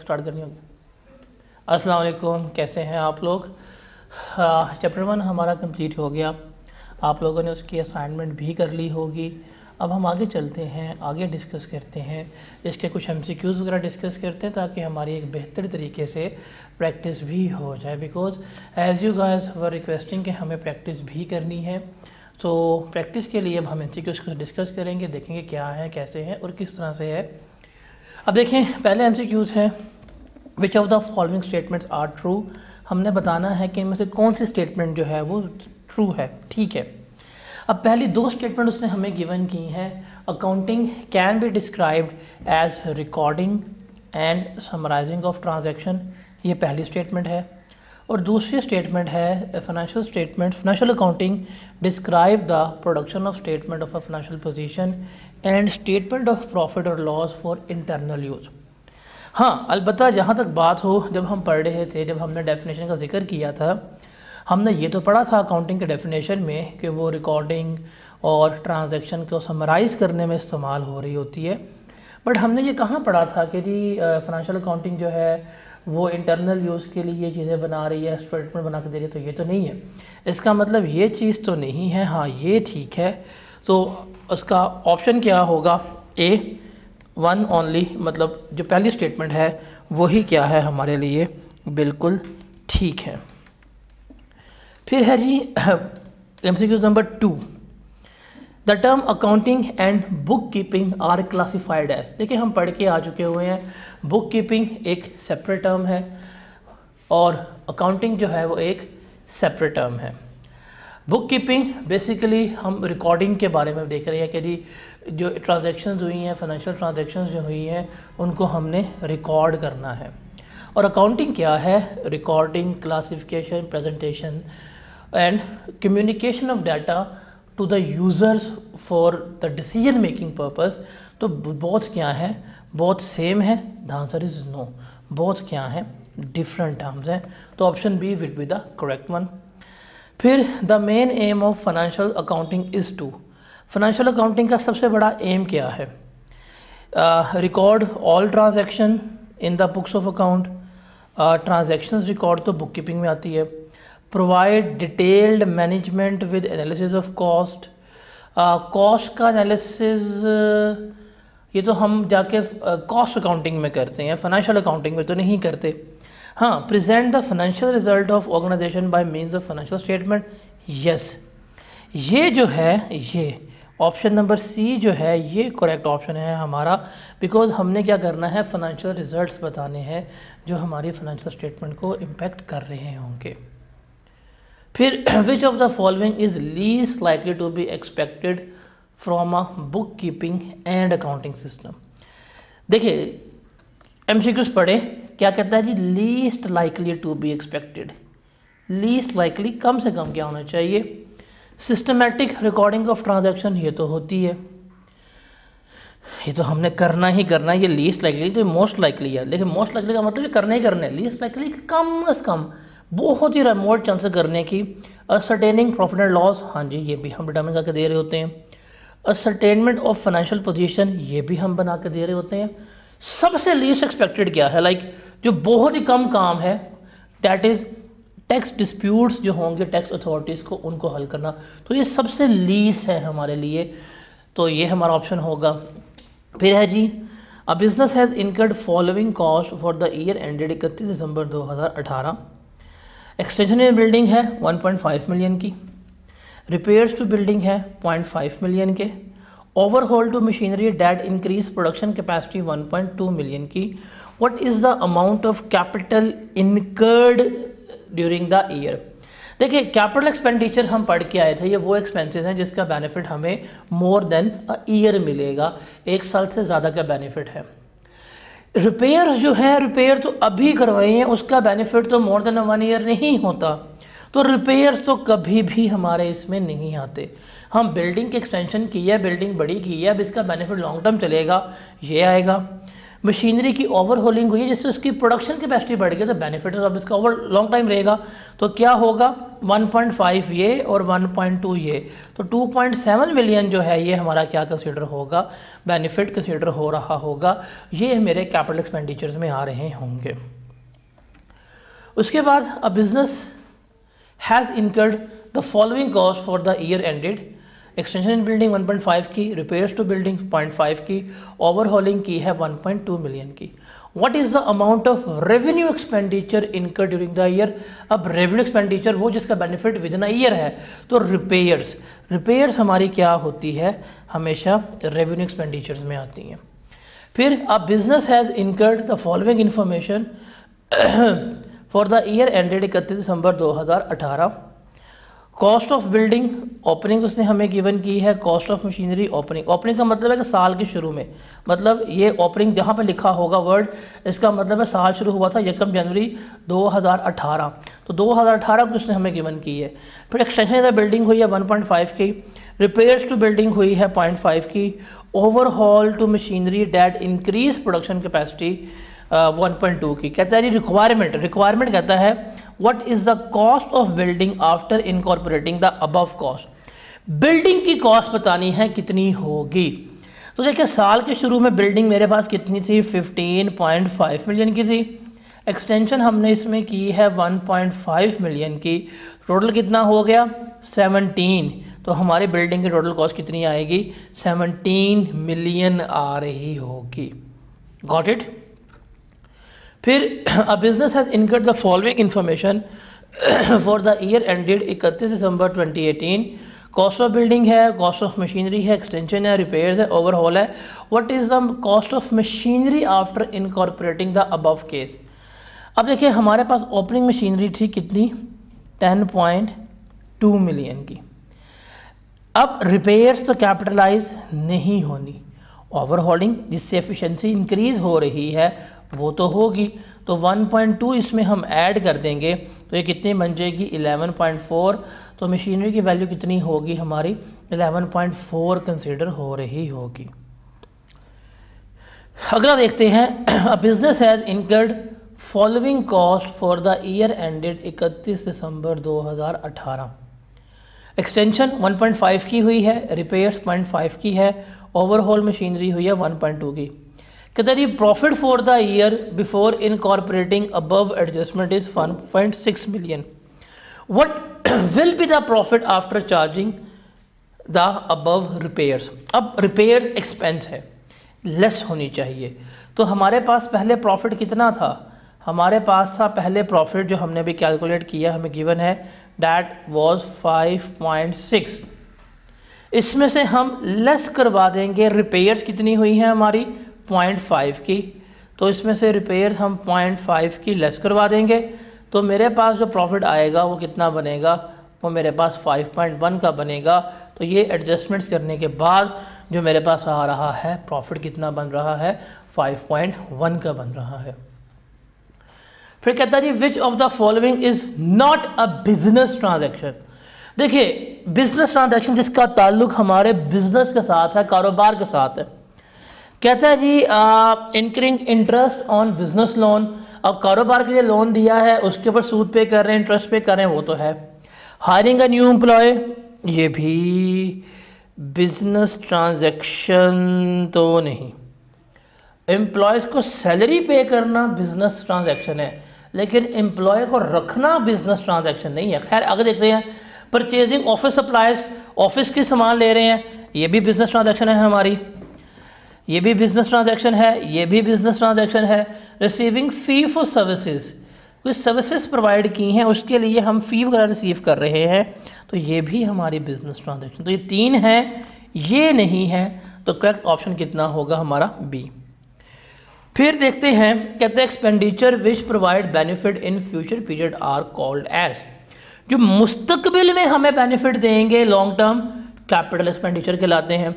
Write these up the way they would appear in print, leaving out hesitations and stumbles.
Start करनी होगी। अस्सलाम वालेकुम, कैसे हैं आप लोग। चैप्टर 1 हमारा कंप्लीट हो गया, आप लोगों ने उसकी असाइनमेंट भी कर ली होगी। अब हम आगे चलते हैं, आगे डिस्कस करते हैं, इसके कुछ MCQs वगैरह डिस्कस करते हैं ताकि हमारी एक बेहतर तरीके से प्रैक्टिस भी हो जाए। Because as you guys were requesting कि हमें प्रैक्टिस भी करनी है। सो प्रैक्टिस के लिए अब हम MCQs को डिस्कस करेंगे, देखेंगे क्या है, कैसे हैं और किस तरह से है। अब देखें, पहले MCQs है, which of the following statements are true. हमने बताना है कि इनमें से कौन सी स्टेटमेंट जो है वो ट्रू है, ठीक है। अब पहली दो स्टेटमेंट उसने हमें गिवन की हैं। Accounting can be described as recording and summarising of transaction, ये पहली स्टेटमेंट है। और दूसरी स्टेटमेंट है financial statement, financial accounting describe the production of statement of a financial position and statement of profit और लॉस फॉर इंटरनल यूज़। हाँ, अलबत्ता जहाँ तक बात हो, जब हम पढ़ रहे थे, जब हमने डेफिनेशन का जिक्र किया था, हमने ये तो पढ़ा था अकाउंटिंग के डेफिनेशन में कि वो रिकॉर्डिंग और ट्रांजैक्शन को समराइज़ करने में इस्तेमाल हो रही होती है। बट हमने ये कहाँ पढ़ा था कि जी फाइनेंशियल अकाउंटिंग जो है वो इंटरनल यूज़ के लिए ये चीज़ें बना रही है, स्टेटमेंट बना के दे रही है, तो ये तो नहीं है। इसका मतलब ये चीज़ तो नहीं है। हाँ, ये ठीक है। तो उसका ऑप्शन क्या होगा, ए, 1 ओनली, मतलब जो पहली स्टेटमेंट है वही क्या है हमारे लिए बिल्कुल ठीक है। फिर है जी MCQ number 2, the term accounting and book keeping are classified as. देखिए, हम पढ़ के आ चुके हुए हैं, बुक कीपिंग एक सेपरेट टर्म है और अकाउंटिंग जो है वो एक सेपरेट टर्म है। बुक कीपिंग बेसिकली हम रिकॉर्डिंग के बारे में देख रहे हैं कि जी जो ट्रांजैक्शंस हुई हैं, फाइनेंशियल ट्रांजैक्शंस जो हुई हैं, उनको हमने रिकॉर्ड करना है। और अकाउंटिंग क्या है, recording, classification, presentation and communication of data to the users for the decision making purpose. तो बोथ क्या है, बोथ सेम है, the answer is no. Both क्या है, डिफरेंट टर्म्स हैं। तो option B will be the correct one. फिर the main aim of financial accounting is to, financial accounting का सबसे बड़ा एम क्या है, record all transaction in the books of account. Transactions record तो बुक कीपिंग में आती है। Provide detailed management with analysis of cost, cost का एनालिसिस ये तो हम जाके कॉस्ट अकाउंटिंग में करते हैं, फाइनेंशियल अकाउंटिंग में तो नहीं करते। हाँ, present the financial result of organisation by means of financial statement, yes, ये जो है, ये ऑप्शन नंबर सी जो है ये करेक्ट ऑप्शन है हमारा। बिकॉज हमने क्या करना है, फाइनेंशियल रिजल्ट्स बताने हैं जो हमारी फाइनेंशियल स्टेटमेंट को इम्पेक्ट कर रहे होंगे। फिर which of the following is least likely to be expected from a book keeping and accounting system. देखिए, MCQs पढ़े, क्या कहता है जी, least likely to be expected. Least likely कम से कम क्या होना चाहिए, सिस्टमेटिक रिकॉर्डिंग ऑफ ट्रांजैक्शन, ये तो होती है, ये तो हमने करना ही करना है। ये लीस्ट लाइकली तो मोस्ट लाइकली है, लेकिन मोस्ट लाइकली का मतलब ये करना ही करना है। लीस्ट लाइकली कम से कम, बहुत ही रिमोट चांसेस करने की। असर्टेनिंग प्रॉफिट एंड लॉस, हाँ जी, ये भी हम डिटरमिन करके दे रहे होते हैं। असर्टेनमेंट ऑफ फाइनेंशियल पोजीशन, ये भी हम बना के दे रहे होते हैं। सबसे लीस्ट एक्सपेक्टेड क्या है, लाइक जो बहुत ही कम काम है, डैट इज़ टैक्स डिस्प्यूट्स जो होंगे टैक्स अथॉरिटीज़ को, उनको हल करना। तो ये सबसे लीस्ट है हमारे लिए, तो ये हमारा ऑप्शन होगा। फिर है जी, a business has incurred following cost for the year ended 31 December 2018। Extension in building है 1.5 मिलियन की, रिपेयर्स टू बिल्डिंग है 0.5 मिलियन के, overhaul to machinery that increase production capacity 1.2 million की। What is the amount of capital incurred during the year. देखिए, capital expenditure हम पढ़ के आए थे, ये वो एक्सपेंसेस हैं जिसका बेनिफिट हमें मोर देन अ ईयर मिलेगा, 1 साल से ज़्यादा का बेनिफिट है। रिपेयर्स जो है, रिपेयर तो अभी करवाए हैं, उसका बेनिफिट तो मोर देन 1 ईयर नहीं होता, तो रिपेयर्स तो कभी भी हमारे इसमें नहीं आते। हम बिल्डिंग की एक्सटेंशन की है, बिल्डिंग बड़ी की है, अब इसका बेनिफिट लॉन्ग टर्म चलेगा, ये आएगा। मशीनरी की ओवरहोलिंग हुई है जिससे उसकी प्रोडक्शन कैपेसिटी बढ़ गई, तो बेनिफिट अब इसका ओवर लॉन्ग टाइम रहेगा। तो क्या होगा 1.5 ये और 1.2 ये, तो 2.7 मिलियन जो है ये हमारा क्या कंसिडर होगा, बेनिफिट कंसिडर हो रहा होगा, ये मेरे कैपिटल एक्सपेंडिचर्स में आ रहे होंगे। उसके बाद अ business has incurred the following cost for the year ended. Extension in building 1.5 की, रिपेयर्स टू बिल्डिंग 0.5 की, ओवरहॉलिंग की है 1.2 मिलियन की। What is the amount of revenue expenditure इनकर ड्यूरिंग द ईयर। अब रेवेन्यू एक्सपेंडिचर वो जिसका बेनिफिट विद इन ईयर है, तो रिपेयर्स हमारी क्या होती है, हमेशा रेवेन्यू एक्सपेंडिचर्स में आती हैं। फिर a business has incurred the following information for the year ended 31 December 2018। Cost of building opening उसने हमें गिवन की है, कॉस्ट ऑफ मशीनरी ओपनिंग का मतलब है कि साल के शुरू में, मतलब ये ओपनिंग जहाँ पे लिखा होगा वर्ड, इसका मतलब है साल शुरू हुआ था 1 जनवरी 2018, तो 2018 को उसने हमें गिवन की है। फिर एक्सटेंशन ऑफ द बिल्डिंग हुई है 1.5 की, रिपेयर्स टू बिल्डिंग हुई है 0.5 की, overhaul to machinery that increase production capacity 1.2 की। कहता है जी रिक्वायरमेंट कहता है what is the cost of building after incorporating the above cost. Building की कॉस्ट बतानी है कितनी होगी। तो देखिए साल के शुरू में बिल्डिंग मेरे पास कितनी थी, 15.5 मिलियन की थी। एक्सटेंशन हमने इसमें की है 1.5 मिलियन की, टोटल कितना हो गया 17। तो हमारी बिल्डिंग की टोटल कॉस्ट कितनी आएगी, 17 मिलियन आ रही होगी। Got it. फिर a business has incurred the following information for the year ended 31 December 2018। Cost of building है, कॉस्ट ऑफ मशीनरी है, एक्सटेंशन है, रिपेयर्स है, ओवरहॉल है। What is the cost of machinery after incorporating the above case. अब देखिए हमारे पास opening machinery थी कितनी, 10.2 मिलियन की। अब रिपेयर्स तो कैपिटलाइज नहीं होनी, ओवरहॉलिंग जिससे एफिशिएंसी इंक्रीज़ हो रही है वो तो होगी, तो 1.2 इसमें हम ऐड कर देंगे तो ये कितनी बन जाएगी 11.4। तो मशीनरी की वैल्यू कितनी होगी हमारी 11.4 कंसिडर हो रही होगी। अगला देखते हैं, अ business has incurred following cost for the year ended 31 December 2018। Extension 1.5 की हुई है, रिपेयर्स 0.5 की है, ओवरहॉल मशीनरी हुई है 1.2 की। कहते हैं profit for the year before incorporating above adjustment is 1.6 million. What will be the profit after charging the above repairs. अब रिपेयर्स एक्सपेंस है, लेस होनी चाहिए। तो हमारे पास पहले प्रॉफिट कितना था, हमारे पास था पहले प्रॉफिट जो हमने भी कैलकुलेट किया, हमें गिवन है डैट वाज 5.6। इसमें से हम लेस करवा देंगे, रिपेयर्स कितनी हुई है हमारी 0.5 की, तो इसमें से रिपेयर्स हम 0.5 की लेस करवा देंगे, तो मेरे पास जो प्रॉफिट आएगा वो कितना बनेगा, वो मेरे पास 5.1 का बनेगा। तो ये एडजस्टमेंट्स करने के बाद जो मेरे पास आ रहा है प्रॉफिट कितना बन रहा है 5.1 का बन रहा है। फिर कहता है जी which of the following is not a business transaction. देखिए बिजनेस ट्रांजैक्शन जिसका ताल्लुक हमारे बिजनेस के साथ है, कारोबार के साथ है। कहता है जी incurring interest on business loan. अब कारोबार के लिए लोन दिया है, उसके ऊपर सूद पे कर रहे हैं, इंटरेस्ट पे कर रहे हैं, वो तो है। हायरिंग अ न्यू एम्प्लॉय, ये भी बिजनेस ट्रांजैक्शन तो नहीं। एम्प्लॉयज़ को सैलरी पे करना बिजनेस ट्रांजैक्शन है, लेकिन एम्प्लॉय को रखना बिजनेस ट्रांजैक्शन नहीं है। खैर आगे देखते हैं। परचेजिंग ऑफिस सप्लाइज, ऑफिस की सामान ले रहे हैं, ये भी बिजनेस ट्रांजैक्शन है हमारी, ये भी बिजनेस ट्रांजैक्शन है, ये भी बिजनेस ट्रांजैक्शन है। रिसीविंग फ़ी फॉर सर्विसेज, कुछ सर्विसेज प्रोवाइड की हैं उसके लिए हम फ़ी वगैरह रिसीव कर रहे हैं, तो ये भी हमारी बिजनेस ट्रांजैक्शन। तो ये 3 हैं, ये नहीं है, तो करेक्ट ऑप्शन कितना होगा हमारा बी। फिर देखते हैं, कहते हैं expenditure which provide benefit in future period are called as. जो मुस्तकबिल में हमें बेनिफिट देंगे लॉन्ग टर्म, कैपिटल एक्सपेंडिचर कहलाते हैं।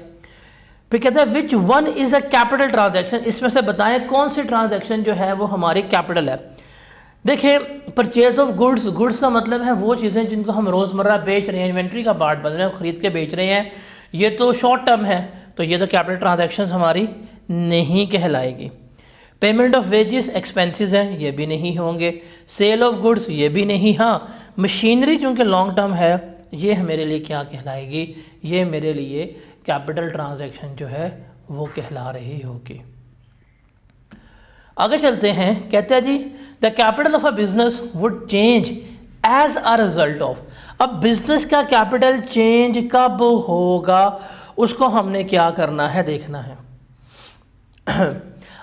फिर कहते हैं which one is a capital transaction. इसमें से बताएं कौन सी ट्रांजैक्शन जो है वो हमारी कैपिटल है। देखिए परचेज ऑफ गुड्स, गुड्स का मतलब है वो चीज़ें जिनको हम रोज़मर्रा बेच रहे हैं, इन्वेंट्री का पार्ट बन रहे हैं, ख़रीद के बेच रहे हैं, ये तो शॉर्ट टर्म है, तो ये तो कैपिटल ट्रांजैक्शन हमारी नहीं कहलाएगी। पेमेंट ऑफ वेजेस एक्सपेंसेस हैं, ये भी नहीं होंगे। सेल ऑफ गुड्स, ये भी नहीं। हाँ, मशीनरी चूँकि लॉन्ग टर्म है, ये मेरे लिए क्या कहलाएगी, ये मेरे लिए कैपिटल ट्रांजैक्शन जो है वो कहला रही होगी। आगे चलते हैं, कहते हैं जी the capital of a business would change as a result of. अब बिजनेस का कैपिटल चेंज कब होगा उसको हमने क्या करना है, देखना है।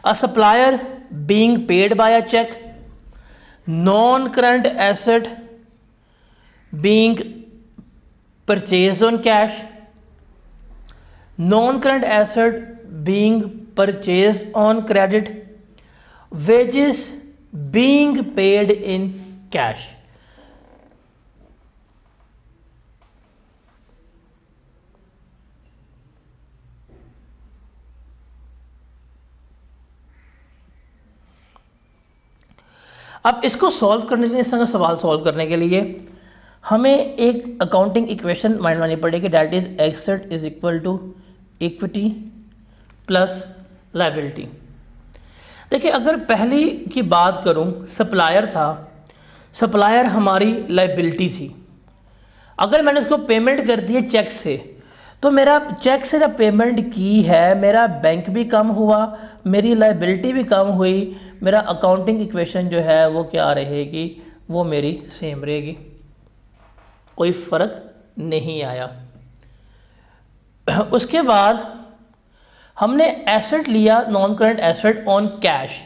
A supplier being paid by a cheque, non current asset being purchased on cash, non current asset being purchased on credit, wages being paid in cash। अब इसको सॉल्व करने के लिए, इस तरह का सवाल सॉल्व करने के लिए हमें एक अकाउंटिंग इक्वेशन माइंड माननी पड़ेगी, that is asset is equal to equity plus liability. देखिए, अगर पहली की बात करूं, सप्लायर था, सप्लायर हमारी लायबिलिटी थी। अगर मैंने उसको पेमेंट कर दी है चेक से, तो मेरा चेक से जब पेमेंट की है, मेरा बैंक भी कम हुआ, मेरी लायबिलिटी भी कम हुई, मेरा अकाउंटिंग इक्वेशन जो है वो क्या रहेगी, वो मेरी सेम रहेगी, कोई फ़र्क नहीं आया। उसके बाद हमने एसेट लिया, non current asset on cash.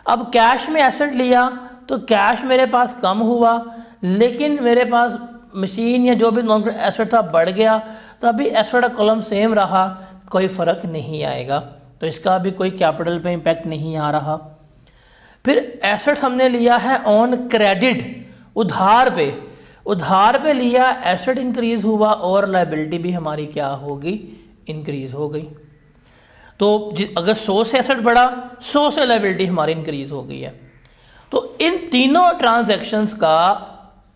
अब कैश में एसेट लिया तो कैश मेरे पास कम हुआ, लेकिन मेरे पास मशीन या जो भी नॉन करंट एसेट था बढ़ गया, तो अभी एसेट का कॉलम सेम रहा, कोई फ़र्क नहीं आएगा, तो इसका भी कोई कैपिटल पे इम्पैक्ट नहीं आ रहा। फिर एसेट हमने लिया है ऑन क्रेडिट, उधार पे लिया, एसेट इंक्रीज़ हुआ और लायबिलिटी भी हमारी क्या होगी, इंक्रीज़ हो गई। तो अगर 100 से एसेट बढ़ा, 100 से लायबिलिटी हमारी इंक्रीज़ हो गई है। तो इन तीनों ट्रांजैक्शंस का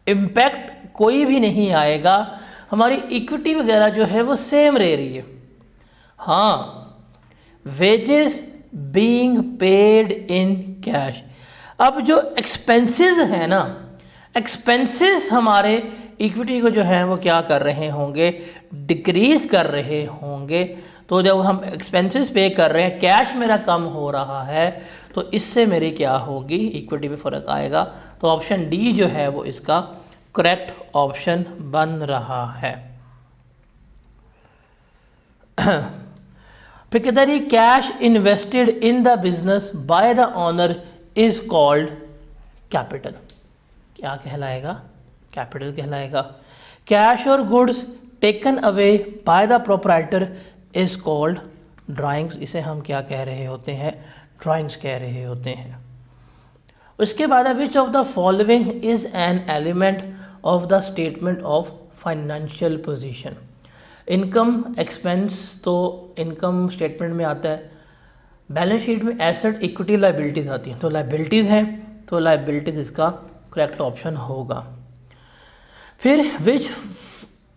इम्पैक्ट कोई भी नहीं आएगा, हमारी इक्विटी वगैरह जो है वो सेम रह रही है। हाँ, wages being paid in cash. अब जो एक्सपेंसेस हैं ना, एक्सपेंसेस हमारे इक्विटी को जो है वो क्या कर रहे होंगे, डिक्रीज़ कर रहे होंगे। तो जब हम एक्सपेंसेस पे कर रहे हैं, कैश मेरा कम हो रहा है, तो इससे मेरी क्या होगी, इक्विटी पे फ़र्क आएगा। तो ऑप्शन डी जो है वो इसका करेक्ट ऑप्शन बन रहा है। फिर कहता है cash invested in the business by the owner is called capital. क्या कहलाएगा, कैपिटल कहलाएगा। कैश और goods taken away by the proprietor is called drawings. इसे हम क्या कह रहे होते हैं, ड्राइंग्स कह रहे होते हैं। उसके बाद विच of the following is an element of the statement of financial position. Income expense तो इनकम स्टेटमेंट में आता है, बैलेंस शीट में एसेट इक्विटी लायबिलिटीज़ आती हैं, तो लायबिलिटीज़ हैं, तो लायबिलिटीज़ इसका करेक्ट ऑप्शन होगा। फिर which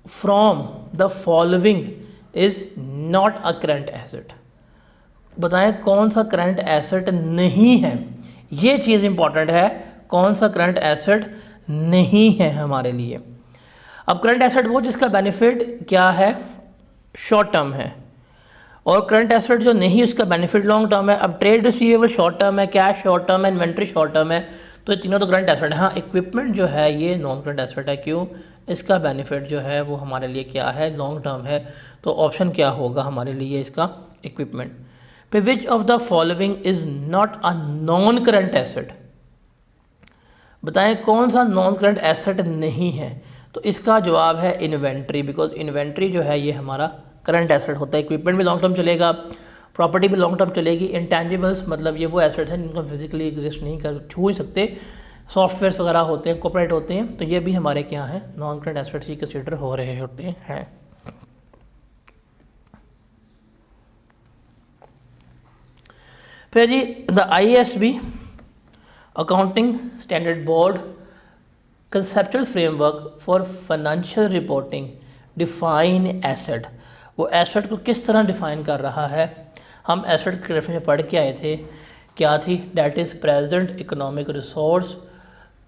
from the following is not a current asset. बताएं कौन सा करंट एसेट नहीं है, ये चीज़ इंपॉर्टेंट है, कौन सा करंट एसेट नहीं है हमारे लिए। अब करंट एसेट वो जिसका बेनिफिट क्या है, शॉर्ट टर्म है, और करंट एसेट जो नहीं उसका बेनिफिट लॉन्ग टर्म है। अब ट्रेड रिसीवेबल शॉर्ट टर्म है, कैश शॉर्ट टर्म है, इन्वेंट्री शॉर्ट टर्म है, तो ये तीनों तो करंट एसेट है। हाँ, इक्विपमेंट जो है ये नॉन करंट एसेट है, क्यों, इसका बेनिफिट जो है वो हमारे लिए क्या है, लॉन्ग टर्म है। तो ऑप्शन क्या होगा हमारे लिए इसका, इक्विपमेंट। फिर which of the following is not a non current asset. बताएं कौन सा नॉन करंट एसेट नहीं है, तो इसका जवाब है इन्वेंट्री, बिकॉज इन्वेंट्री जो है ये हमारा करंट एसेट होता है। इक्विपमेंट भी लॉन्ग टर्म चलेगा, प्रॉपर्टी भी लॉन्ग टर्म चलेगी। इंटेंजिबल्स मतलब ये वो एसेट्स हैं जिनको फिजिकली एग्जिस्ट नहीं कर, छू ही सकते, सॉफ्टवेयर्स वगैरह होते हैं, कॉर्पोरेट होते हैं, तो ये भी हमारे क्या हैं, नॉन करंट एसेट्स ही कंसीडर हो रहे होते हैं। फिर जी the IASB accounting standard board conceptual framework for financial reporting define asset. वो एसेट को किस तरह डिफाइन कर रहा है, हम एसेट के रेफरेंस में पढ़ के आए थे क्या थी, that is present economic resource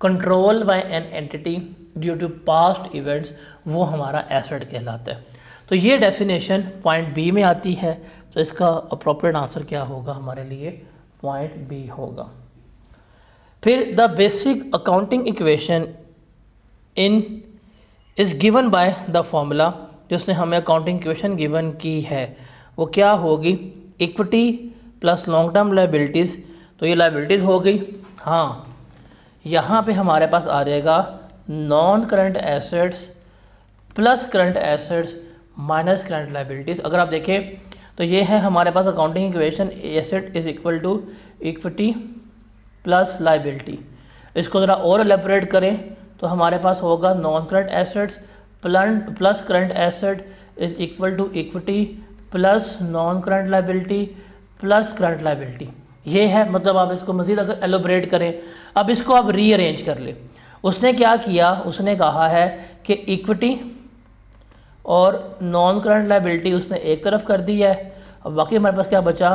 control by an entity due to past events, वो हमारा एसेट कहलाता है। तो ये डेफिनेशन पॉइंट बी में आती है, तो इसका अप्रोप्रिएट आंसर क्या होगा हमारे लिए, पॉइंट बी होगा। फिर the basic accounting equation in is given by the formula, जिसने हमें अकाउंटिंग इक्वेशन गिवन की है वो क्या होगी, equity plus long term liabilities. तो ये लायबिलिटीज़ हो गई। हाँ, यहाँ पे हमारे पास आ जाएगा non current assets plus current assets minus current liabilities. अगर आप देखें तो ये है हमारे पास accounting equation, asset is equal to equity plus liability. इसको ज़रा और एलेबोरेट करें तो हमारे पास होगा non current assets plus current asset is equal to equity plus non current liability plus current liability. ये है, मतलब आप इसको मज़ीद अगर एलोबरेट करें, अब इसको आप रीअरेंज कर ले। उसने क्या किया, उसने कहा है कि इक्विटी और नॉन करंट लायबिलिटी उसने एक तरफ कर दी है, अब बाकी हमारे पास क्या बचा,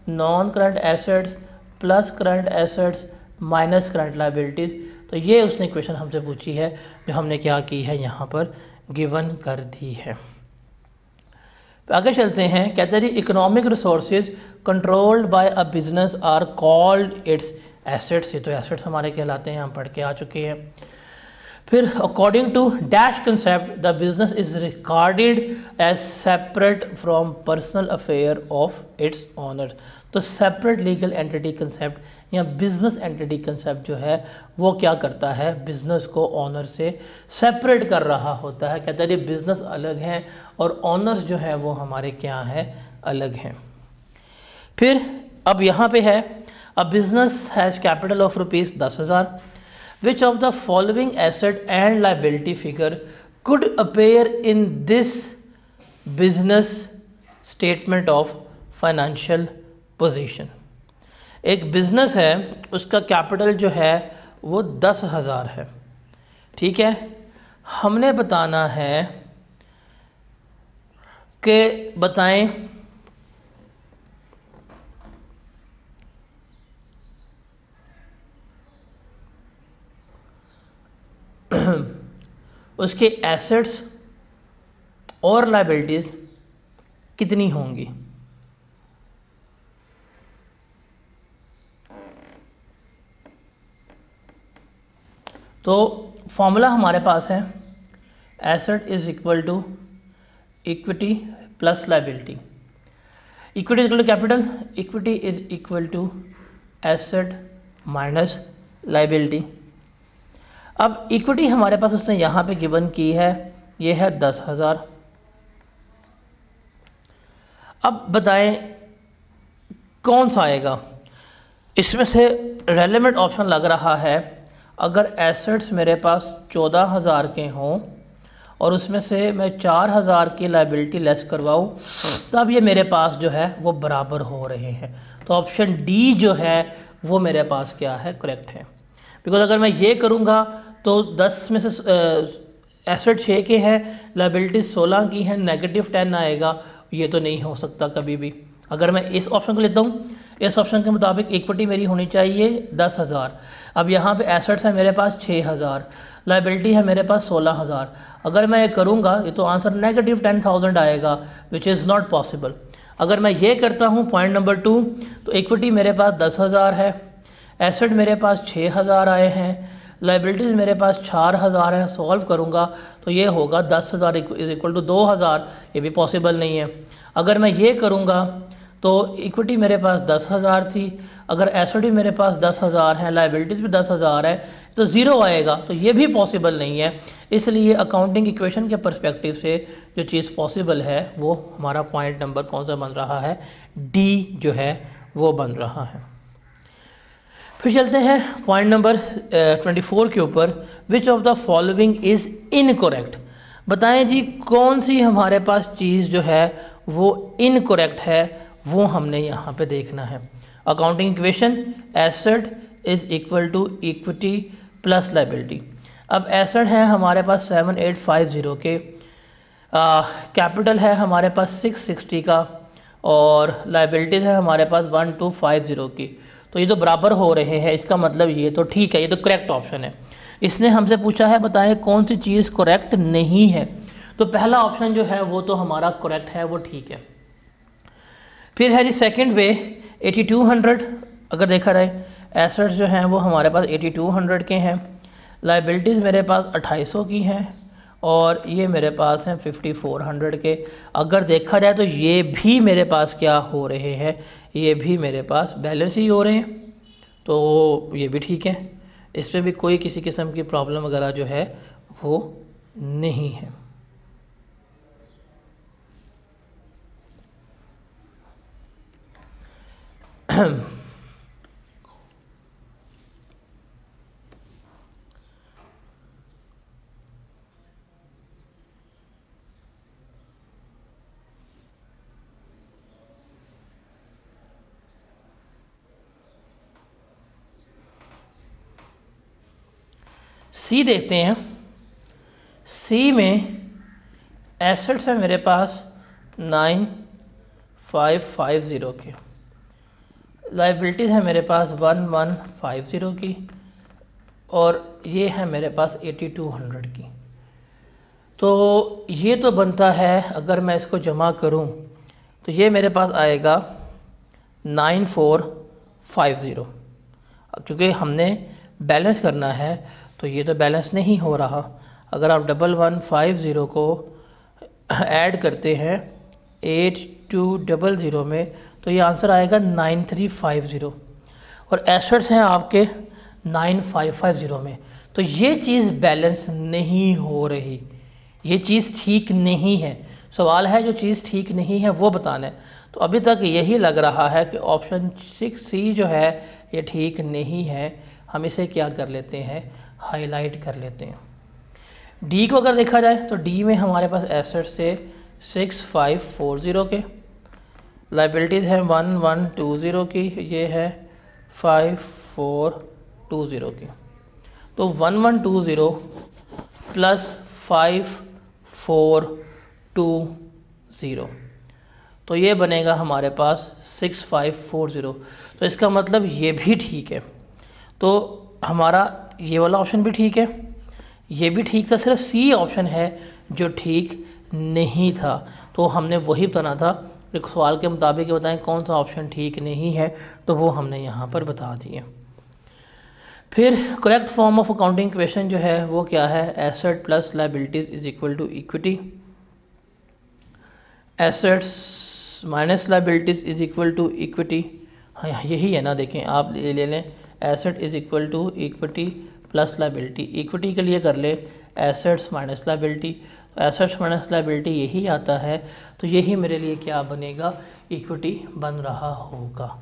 non current assets plus current assets minus current liabilities. तो ये उसने इक्वेशन हमसे पूछी है, जो हमने क्या की है यहाँ पर गिवन कर दी है। आगे चलते हैं, कहते हैं जी economic resources controlled by a business are called its assets. ये तो एसेट्स हमारे कहलाते हैं, हम पढ़ के आ चुके हैं। फिर according to dash concept the business is recorded as separate from personal affair of its owner. तो सेपरेट लीगल एंटिटी कंसेप्ट या बिजनेस एंटिटी कंसेप्ट जो है वो क्या करता है, बिजनेस को ऑनर से सेपरेट कर रहा होता है। कहता है ये बिजनेस अलग हैं और ऑनर्स जो है वो हमारे क्या हैं, अलग हैं। फिर अब यहाँ पे है, अ business has capital of ₹10,000। Which of the following asset and liability figure could appear in this business statement of financial position? एक बिजनेस है, उसका कैपिटल जो है वो 10,000 है, ठीक है। हमने बताना है कि बताएं उसके एसेट्स और लायबिलिटीज़ कितनी होंगी। तो फॉर्मूला हमारे पास है, asset is equal to equity plus liability. Equity equal to capital, equity is equal to asset minus liability. अब इक्विटी हमारे पास उसने यहाँ पे गिवन की है, ये है 10,000। अब बताएं कौन सा आएगा, इसमें से रेलेवेंट ऑप्शन लग रहा है, अगर एसेट्स मेरे पास 14,000 के हों और उसमें से मैं 4,000 की लायबिलिटी लेस करवाऊँ, तब ये मेरे पास जो है वो बराबर हो रहे हैं। तो ऑप्शन डी जो है वो मेरे पास क्या है, करेक्ट है। बिकॉज अगर मैं ये करूँगा तो 10 में से एसेट 6 के हैं, लायबिलिटी 16 की है, -10 आएगा, ये तो नहीं हो सकता कभी भी। अगर मैं इस ऑप्शन को लेता हूँ, इस ऑप्शन के मुताबिक इक्विटी मेरी होनी चाहिए 10,000। अब यहाँ पे एसेट्स है मेरे पास 6,000, लायबिलिटी है मेरे पास 16,000। अगर मैं ये करूँगा ये तो आंसर -10,000 आएगा, विच इज़ नॉट पॉसिबल। अगर मैं ये करता हूँ पॉइंट नंबर 2, तो इक्विटी मेरे पास 10,000 है, एसेट मेरे पास 6,000 आए हैं, लायबिलिटीज़ मेरे पास 4,000 है। सॉल्व करूँगा तो ये होगा 10,000 इज इक्वल टू 2,000, ये भी पॉसिबल नहीं है। अगर मैं ये करूँगा तो इक्विटी मेरे पास 10,000 थी, अगर एसेट भी मेरे पास 10,000 है, लायबिलिटीज़ भी 10,000 है, तो ज़ीरो आएगा, तो ये भी पॉसिबल नहीं है। इसलिए अकाउंटिंग इक्वेशन के पर्सपेक्टिव से जो चीज़ पॉसिबल है वो हमारा पॉइंट नंबर कौन सा बन रहा है, डी जो है वो बन रहा है। फिर चलते हैं पॉइंट नंबर 24 के ऊपर, विच of the following is incorrect. बताएं जी कौन सी हमारे पास चीज़ जो है वो इनकरेक्ट है, वो हमने यहाँ पे देखना है। Accounting equation, asset is equal to equity plus liability. अब एसेट है हमारे पास 7850 के, कैपिटल है हमारे पास 660 का, और लायबिलिटीज़ है हमारे पास 1250 की। तो ये तो बराबर हो रहे हैं, इसका मतलब ये तो ठीक है, ये तो करेक्ट ऑप्शन है। इसने हमसे पूछा है बताएं कौन सी चीज़ करेक्ट नहीं है, तो पहला ऑप्शन जो है वो तो हमारा करेक्ट है, वो ठीक है। फिर है जी सेकंड वे 8200, अगर देखा रहे एसेट्स जो हैं वो हमारे पास 8200 के हैं, लाइबिलिटीज़ मेरे पास 2800 की हैं और ये मेरे पास हैं 5400 के। अगर देखा जाए तो ये भी मेरे पास क्या हो रहे हैं, ये भी मेरे पास बैलेंस ही हो रहे हैं, तो ये भी ठीक है, इस पर भी कोई किसी किस्म की प्रॉब्लम वगैरह जो है वो नहीं है। सी देखते हैं। सी में एसेट्स है मेरे पास 9550 के, लाइबिलिटीज़ है मेरे पास 1150 की और ये है मेरे पास 8200 की। तो ये तो बनता है, अगर मैं इसको जमा करूं तो ये मेरे पास आएगा 9450। क्योंकि हमने बैलेंस करना है तो ये तो बैलेंस नहीं हो रहा। अगर आप 1150 को ऐड करते हैं 8200 में तो ये आंसर आएगा 9350 और एसेट्स हैं आपके 9550 में। तो ये चीज़ बैलेंस नहीं हो रही, ये चीज़ ठीक नहीं है। सवाल है जो चीज़ ठीक नहीं है वो बताना है। तो अभी तक यही लग रहा है कि ऑप्शन 6C जो है ये ठीक नहीं है। हम इसे क्या कर लेते हैं, हाईलाइट कर लेते हैं। डी को अगर देखा जाए तो डी में हमारे पास एसेट्स से 6540 के, लाइबिलिटीज़ है 1120 की, ये है 5420 की। तो 1120 प्लस 5420 तो ये बनेगा हमारे पास 6540। तो इसका मतलब ये भी ठीक है। तो हमारा ये वाला ऑप्शन भी ठीक है, ये भी ठीक था, सिर्फ सी ऑप्शन है जो ठीक नहीं था। तो हमने वही बताना था, एक सवाल के मुताबिक बताएं कौन सा ऑप्शन ठीक नहीं है, तो वो हमने यहाँ पर बता दिए। फिर correct form of accounting question जो है वो क्या है, asset plus liabilities is equal to equity, assets minus liabilities is equal to equity. हाँ यही है ना, देखें आप ये ले लें, asset is equal to equity plus liability. Equity के लिए कर ले assets minus liability, assets minus liability यही आता है, तो यही मेरे लिए क्या बनेगा, इक्विटी बन रहा होगा।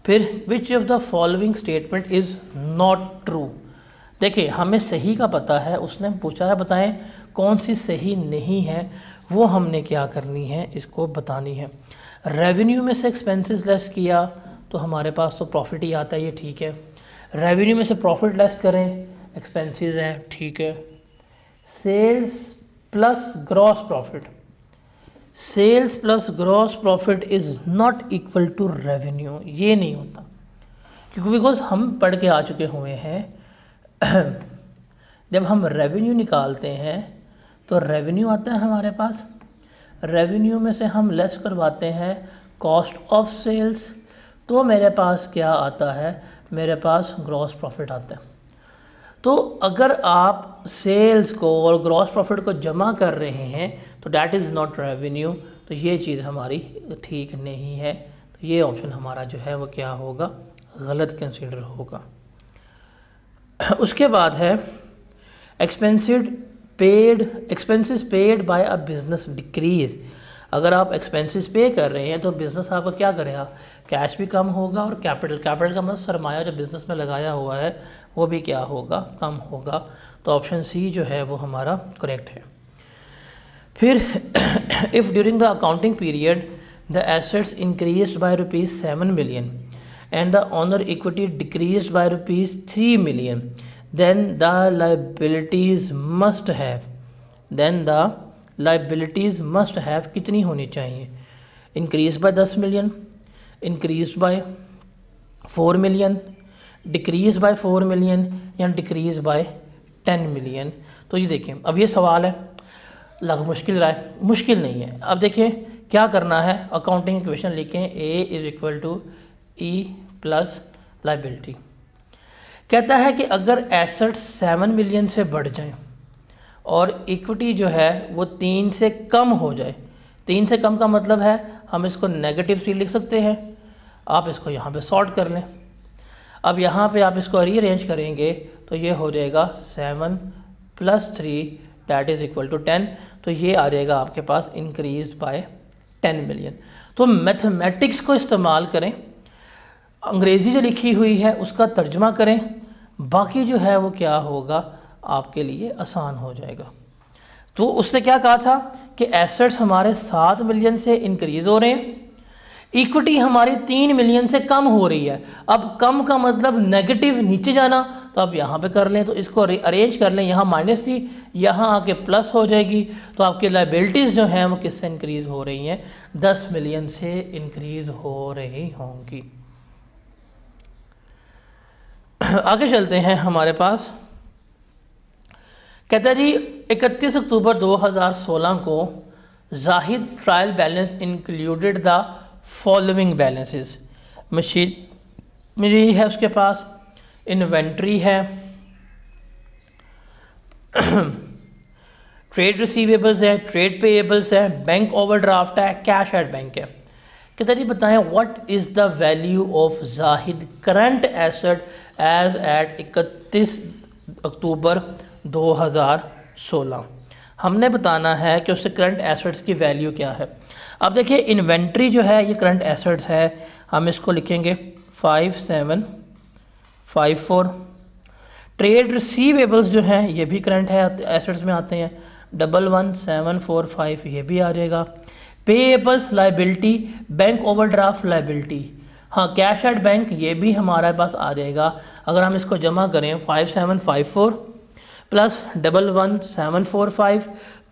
फिर which of the following statement is not true. देखिए हमें सही का पता है, उसने पूछा है बताएं कौन सी सही नहीं है, वो हमने क्या करनी है, इसको बतानी है। रेवेन्यू में से एक्सपेंसेस लेस किया तो हमारे पास तो प्रॉफिट ही आता है, ये ठीक है। रेवेन्यू में से प्रॉफिट लेस करें, एक्सपेंसेस हैं, ठीक है। Sales plus gross profit, sales plus gross profit is not equal to revenue, ये नहीं होता, क्योंकि बिकॉज हम पढ़ के आ चुके हुए हैं जब हम रेवेन्यू निकालते हैं तो रेवेन्यू आता है हमारे पास, रेवेन्यू में से हम लेस करवाते हैं कॉस्ट ऑफ सेल्स, तो मेरे पास क्या आता है, मेरे पास ग्रॉस प्रॉफिट आता है। तो अगर आप सेल्स को और ग्रॉस प्रॉफिट को जमा कर रहे हैं तो डैट इज़ नॉट रेवेन्यू, तो ये चीज़ हमारी ठीक नहीं है। तो ये ऑप्शन हमारा जो है वो क्या होगा, गलत कंसीडर होगा। उसके बाद है expenses paid by a business decrease. अगर आप एक्सपेंसेस पे कर रहे हैं तो बिज़नेस आपका क्या करेगा, कैश भी कम होगा और कैपिटल का मतलब सरमाया जो बिज़नेस में लगाया हुआ है वो भी क्या होगा, कम होगा। तो ऑप्शन सी जो है वो हमारा करेक्ट है। फिर if during the accounting period the assets increased by ₹7 million and the owner equity decreased by ₹3 million, then the liabilities must have कितनी होनी चाहिए, increase by 10 million, increase by 4 million, decrease by 4 million या decrease by 10 million. तो ये देखें, अब ये सवाल है, लग मुश्किल रहा है, मुश्किल नहीं है। अब देखिए क्या करना है, अकाउंटिंग इक्वेशन लिखें, A is equal to E plus liability. कहता है कि अगर एसेट्स 7 मिलियन से बढ़ जाएं और इक्विटी जो है वो 3 से कम हो जाए, 3 से कम का मतलब है हम इसको नेगेटिव 3 लिख सकते हैं। आप इसको यहाँ पे सॉर्ट कर लें। अब यहाँ पे आप इसको रीअरेंज करेंगे तो ये हो जाएगा 7 + 3 दैट इज़ इक्वल टू 10। तो ये आ जाएगा आपके पास इंक्रीज बाय 10 मिलियन। तो मैथमेटिक्स को इस्तेमाल करें, अंग्रेज़ी जो लिखी हुई है उसका तर्जमा करें, बाकी जो है वो क्या होगा आपके लिए आसान हो जाएगा। तो उसने क्या कहा था कि एसेट्स हमारे 7 मिलियन से इंक्रीज़ हो रहे हैं, इक्विटी हमारी 3 मिलियन से कम हो रही है। अब कम का मतलब नेगेटिव नीचे जाना, तो आप यहाँ पे कर लें, तो इसको अरेंज कर लें, यहाँ माइनस थी यहाँ आके प्लस हो जाएगी। तो आपकी लाइबिलिटीज़ जो हैं वो किससे इंक्रीज़ हो रही हैं, 10 मिलियन से इंक्रीज़ हो रही होंगी। आगे चलते हैं हमारे पास, कहता है जी 31 अक्टूबर 2016 को Zahid trial balance included the following balances. Machinery है उसके पास, इन्वेंट्री है, ट्रेड रिसीवेबल्स है, ट्रेड पेएबल्स है, बैंक ओवरड्राफ्ट है, कैश एट बैंक है। कहता जी बताएं what is the value of Zahid current asset as at 31 अक्टूबर 2016। हमने बताना है कि उससे करंट एसेट्स की वैल्यू क्या है। अब देखिए इन्वेंट्री जो है ये करंट एसेट्स है, हम इसको लिखेंगे 5754। ट्रेड रिसीवेबल्स जो हैं ये भी करंट है, एसेट्स में आते हैं, 11745 ये भी आ जाएगा। Payables liability, bank overdraft liability, हाँ कैश एट बैंक ये भी हमारे पास आ जाएगा। अगर हम इसको जमा करें 5754 प्लस 11745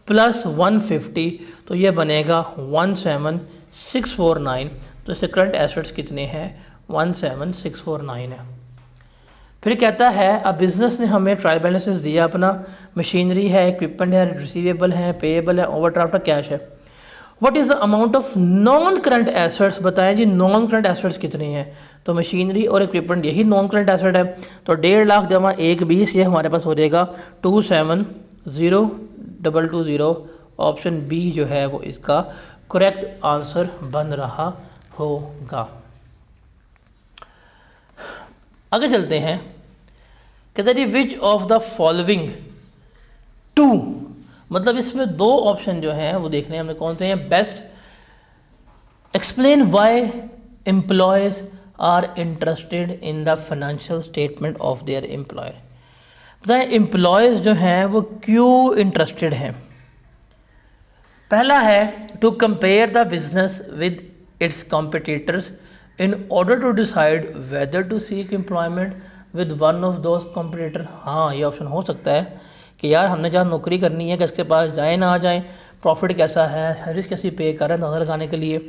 प्लस 150 तो ये बनेगा 17649। तो इससे करंट एसेट्स कितने हैं, 17649 है। फिर कहता है अब बिज़नेस ने हमें ट्रायल बैलेंसेस दिया अपना, मशीनरी है, इक्विपमेंट है, रिसीवेबल है, पेएबल है, ओवरड्राफ्ट है, कैश है। What is the amount of non current assets, बताएं जी नॉन करंट एसेट्स कितने हैं। तो मशीनरी और इक्विपमेंट यही नॉन करंट एसेट है, तो 1.5 लाख जमा 120 ये हमारे पास हो जाएगा 270220। ऑप्शन बी जो है वो इसका करेक्ट आंसर बन रहा होगा। आगे चलते हैं, कहते हैं जी which of the following two, मतलब इसमें 2 ऑप्शन जो हैं वो देखने हैं हमें कौन से हैं। Best, explain why employees are interested in the financial statement of their employer. बताएं एम्प्लॉयज़ जो हैं वो क्यों इंटरेस्टेड हैं। पहला है to compare the business with its competitors in order to decide whether to seek employment with one of those competitor. हाँ ये ऑप्शन हो सकता है कि यार हमने जहाँ नौकरी करनी है कि इसके पास जाए ना आ जाए, प्रॉफिट कैसा है, सर्विस कैसी पे कर रहे हैं धंधा लगाने के लिए।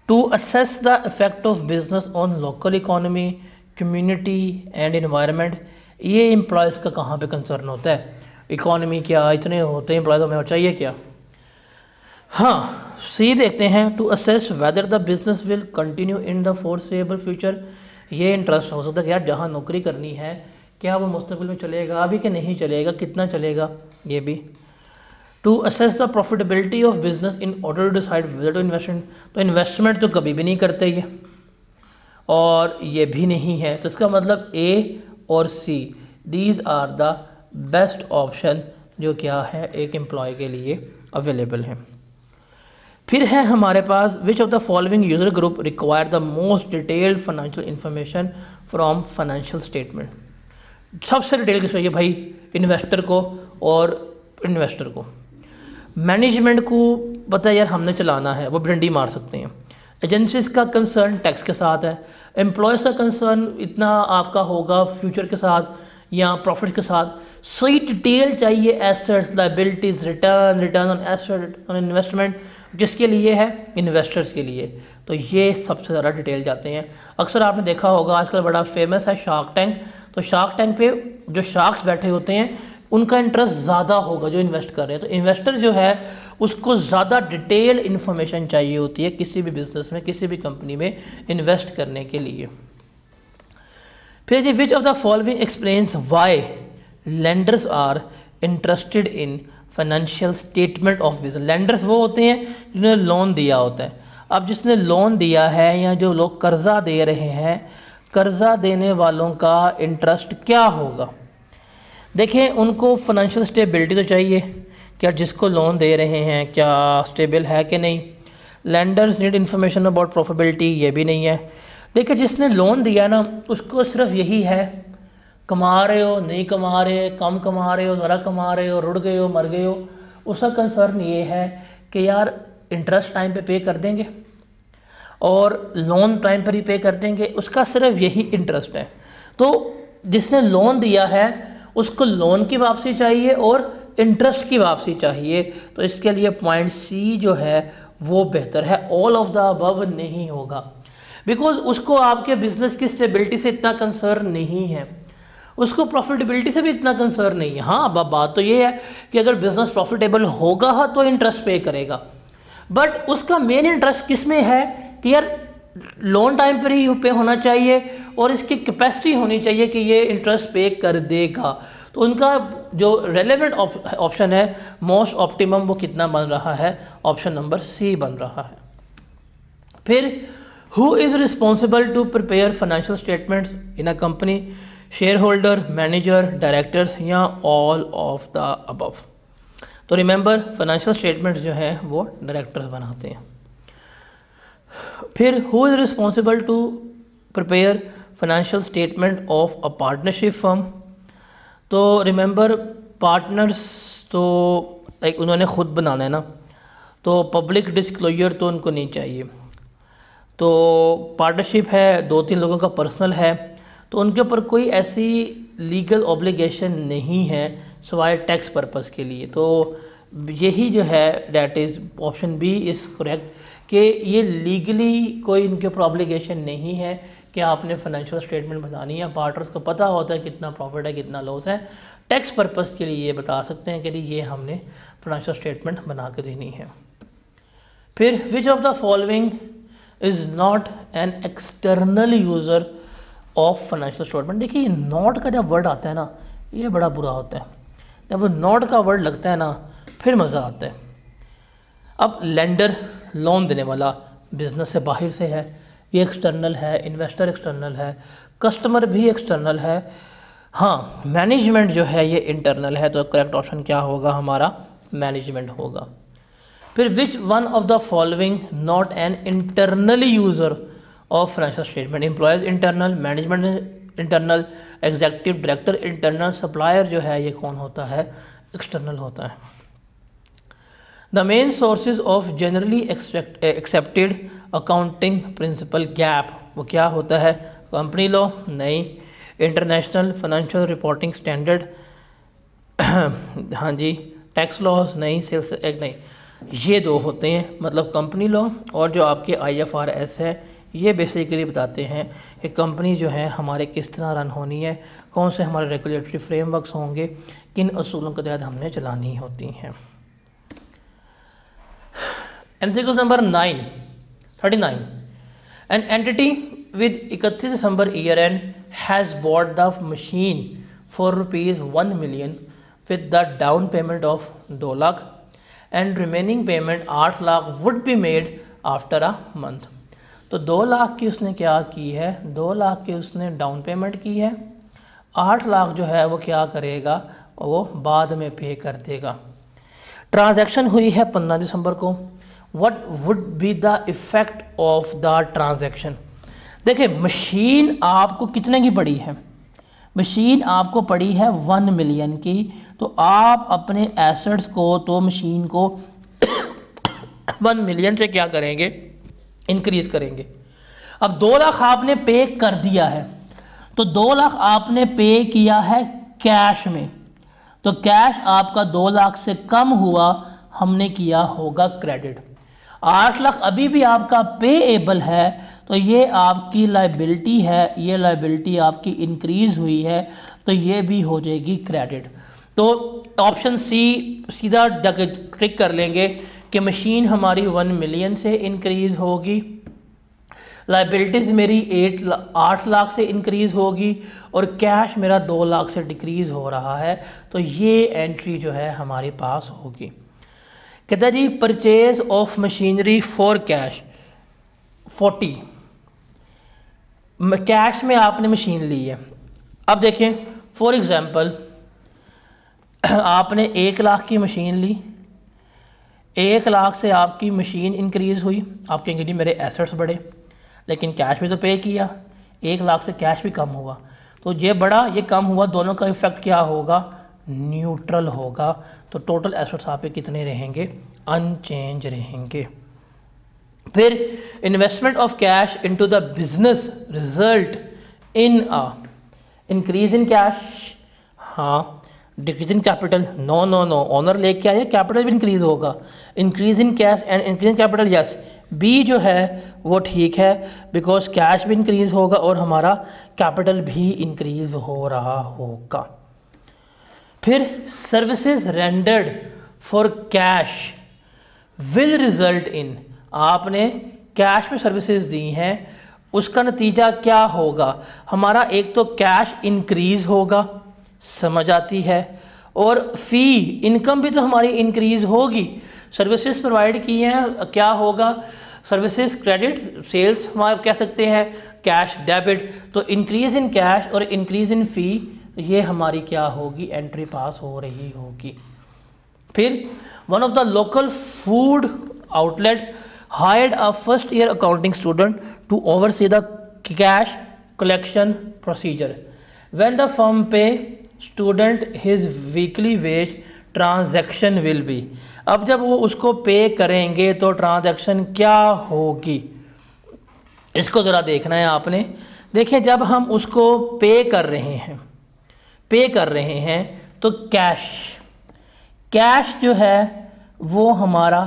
To assess the effect of business on local economy, community and environment. ये एम्प्लॉयज़ का कहाँ पे कंसर्न होता है, इकोनॉमी क्या, इतने होते हैं एम्प्लॉयज़, हमें और चाहिए क्या। हाँ सी देखते हैं, to assess whether the business will continue in the foreseeable future. ये इंटरेस्ट हो सकता है कि यार जहाँ नौकरी करनी है क्या वो मुस्तकबिल में चलेगा अभी कि नहीं चलेगा, कितना चलेगा, ये भी। To assess the profitability of business in order to decide whether to investment. तो इन्वेस्टमेंट तो कभी भी नहीं करते ये, और ये भी नहीं है, तो इसका मतलब ए और C these are the best option जो क्या है एक एम्प्लॉय के लिए अवेलेबल हैं। फिर है हमारे पास which of the following user group require the most detailed financial information from financial statement. सबसे डिटेल किस चाहिए भाई, इन्वेस्टर को और इन्वेस्टर को। मैनेजमेंट को पता है यार हमने चलाना है, वो डंडी मार सकते हैं। एजेंसीज का कंसर्न टैक्स के साथ है, एम्प्लॉयज़ का कंसर्न इतना आपका होगा फ्यूचर के साथ या प्रॉफिट के साथ। सही डिटेल चाहिए, assets, liabilities, return on asset, on investment, किसके लिए है, इन्वेस्टर्स के लिए। तो ये सबसे ज़्यादा डिटेल जाते हैं। अक्सर आपने देखा होगा आजकल बड़ा फेमस है शार्क टैंक, तो शार्क टैंक पे जो शार्क्स बैठे होते हैं उनका इंटरेस्ट ज़्यादा होगा जो इन्वेस्ट कर रहे हैं। तो इन्वेस्टर जो है उसको ज़्यादा डिटेल इन्फॉर्मेशन चाहिए होती है किसी भी बिज़नेस में, किसी भी कंपनी में इन्वेस्ट करने के लिए। फिर जी, which of the following explains why lenders are interested in financial statement of business. Lenders वो होते हैं जिन्होंने लोन दिया होता है। अब जिसने लोन दिया है या जो लोग कर्जा दे रहे हैं, कर्जा देने वालों का इंटरेस्ट क्या होगा? देखें, उनको फाइनेंशियल स्टेबिलिटी तो चाहिए, क्या जिसको लोन दे रहे हैं क्या स्टेबल है कि नहीं। Lenders need information about profitability, ये भी नहीं है। देखिए, जिसने लोन दिया ना उसको सिर्फ यही है, कमा रहे हो नहीं कमा रहे, कम कमा रहे हो ज़रा कमा रहे हो, रुड़ गए हो मर गए हो, उसका कंसर्न ये है कि यार इंटरेस्ट टाइम पे पे कर देंगे और लोन टाइम पर ही पे कर देंगे, उसका सिर्फ यही इंटरेस्ट है। तो जिसने लोन दिया है उसको लोन की वापसी चाहिए और इंटरेस्ट की वापसी चाहिए। तो इसके लिए पॉइंट सी जो है वो बेहतर है, ऑल ऑफ द अबव नहीं होगा, बिकॉज उसको आपके बिजनेस की स्टेबिलिटी से इतना कंसर्न नहीं है, उसको प्रॉफिटेबिलिटी से भी इतना कंसर्न नहीं है। हाँ, बात तो ये है कि अगर बिजनेस प्रॉफिटेबल होगा तो इंटरेस्ट पे करेगा, बट उसका मेन इंटरेस्ट किस में है कि यार लोन टाइम पर ही पे होना चाहिए और इसकी कैपेसिटी होनी चाहिए कि ये इंटरेस्ट पे कर देगा। तो उनका जो रेलेवेंट ऑप्शन है मोस्ट ऑप्टिमम वो कितना बन रहा है? ऑप्शन नंबर सी बन रहा है। फिर who is responsible to prepare financial statements in a company? Share holder, manager, directors या ऑल ऑफ द अबव? तो रिमेंबर, फाइनेंशियल स्टेटमेंट्स जो है वो डायरेक्टर्स बनाते हैं। फिर who is responsible to prepare financial statement of a partnership firm? तो remember, partners तो लाइक उन्होंने ख़ुद बनाना है ना, तो पब्लिक डिस्क्लोजर तो उनको नहीं चाहिए। तो पार्टनरशिप है, 2-3 लोगों का पर्सनल है, तो उनके ऊपर कोई ऐसी लीगल ऑब्लिगेशन नहीं है सिवाय टैक्स पर्पस के लिए। तो यही जो है that is option B is correct कि ये लीगली कोई इनके ऊपर ऑब्लिगेशन नहीं है कि आपने फाइनेंशियल स्टेटमेंट बतानी है। पार्टनर्स को पता होता है कितना प्रॉफिट है कितना लॉस है, टैक्स पर्पस के लिए ये बता सकते हैं कि ये हमने फाइनेंशियल स्टेटमेंट बना के देनी है। फिर which of the following is not an external user of financial statement? देखिए, नॉट का जब वर्ड आता है ना ये बड़ा बुरा होता है, जब वो नॉट का वर्ड लगता है ना फिर मज़ा आता है। अब लेंडर लोन देने वाला बिजनेस से बाहर से है, ये एक्सटर्नल है, इन्वेस्टर एक्सटर्नल है, कस्टमर भी एक्सटर्नल है। हाँ, मैनेजमेंट जो है ये इंटरनल है, तो करेक्ट ऑप्शन क्या होगा हमारा? मैनेजमेंट होगा। फिर which one of the following not an internal user of financial statement? Employees internal, management internal, executive director internal, supplier जो है ये कौन होता है? एक्सटर्नल होता है। The main sources of generally accepted accounting principle gap, वो क्या होता है? कंपनी लॉ नहीं, इंटरनेशनल फाइनेंशियल रिपोर्टिंग स्टैंडर्ड हाँ जी, टैक्स लॉज नहीं, सेल्स एक्ट नहीं, ये 2 होते हैं। मतलब कंपनी लॉ और जो आपके IFRS है ये बेसिकली बताते हैं कि कंपनी जो है हमारे किस तरह रन होनी है, कौन से हमारे रेगुलेटरी फ्रेमवर्क्स होंगे, किन असूलों के तहत हमने चलानी होती हैं। MCQ number 39, an entity with 31 December year and has bought the machine for ₹1 million with the down payment of 2 lakh and remaining payment 8 lakh would be made after a month। तो 2 लाख की उसने क्या की है? 2 लाख की उसने डाउन पेमेंट की है, 8 लाख जो है वो क्या करेगा? वो बाद में पे कर देगा। ट्रांजैक्शन हुई है 15 दिसंबर को। What would be the effect of the transaction? देखिए, मशीन आपको कितने की पड़ी है? मशीन आपको पड़ी है 1 million की, तो आप अपने एसेट्स को, तो मशीन को 1 million से क्या करेंगे? इंक्रीज़ करेंगे। अब 2 लाख आपने पे कर दिया है, तो 2 लाख आपने पे किया है कैश में, तो कैश आपका 2 लाख से कम हुआ, हमने किया होगा क्रेडिट। 8 लाख अभी भी आपका पेएबल है, तो ये आपकी लाइबिलिटी है, ये लाइबिलिटी आपकी इंक्रीज़ हुई है, तो ये भी हो जाएगी क्रेडिट। तो ऑप्शन सी सीधा टिक कर लेंगे कि मशीन हमारी 1 मिलियन से इंक्रीज़ होगी, लाइबिलिटीज़ मेरी 8 लाख से इंक्रीज़ होगी और कैश मेरा 2 लाख से डिक्रीज़ हो रहा है, तो ये एंट्री जो है हमारे पास होगी। कहता है जी purchase of machinery for cash 40, cash में आपने मशीन ली है। अब देखें फॉर एग्ज़ाम्पल आपने 1 लाख की मशीन ली, 1 लाख से आपकी मशीन इंक्रीज़ हुई, आप कहेंगे जी मेरे एसेट्स बढ़े, लेकिन कैश भी तो पे किया, 1 लाख से कैश भी कम हुआ, तो ये बढ़ा ये कम हुआ, दोनों का इफेक्ट क्या होगा, न्यूट्रल होगा। तो टोटल एसेट्स आप पे कितने रहेंगे, अनचेंज रहेंगे। फिर investment of cash into the business result in a increase in cash, हाँ, decrease in capital, no no no, owner लेके आया कैपिटल भी इंक्रीज होगा, increase in cash and increase in capital, yes, B जो है वो ठीक है, बिकॉज कैश भी इंक्रीज होगा और हमारा कैपिटल भी इंक्रीज हो रहा होगा। फिर services rendered for cash will result in, आपने कैश में सर्विसेज दी हैं, उसका नतीजा क्या होगा, हमारा एक तो कैश इंक्रीज होगा, समझ आती है, और फ़ी इनकम भी तो हमारी इंक्रीज होगी, सर्विसेज प्रोवाइड की हैं, क्या होगा, सर्विसेज क्रेडिट, सेल्स हम कह सकते हैं, कैश डेबिट, तो इंक्रीज इन कैश और इंक्रीज इन फ़ी, ये हमारी क्या होगी, एंट्री पास हो रही होगी। फिर one of the local food outlet hired a first year accounting student to oversee the cash collection procedure, when the firm pay student his weekly wage transaction will be, अब जब वो उसको पे करेंगे तो ट्रांजैक्शन क्या होगी, इसको ज़रा देखना है आपने। देखिए जब हम उसको पे कर रहे हैं तो कैश जो है वो हमारा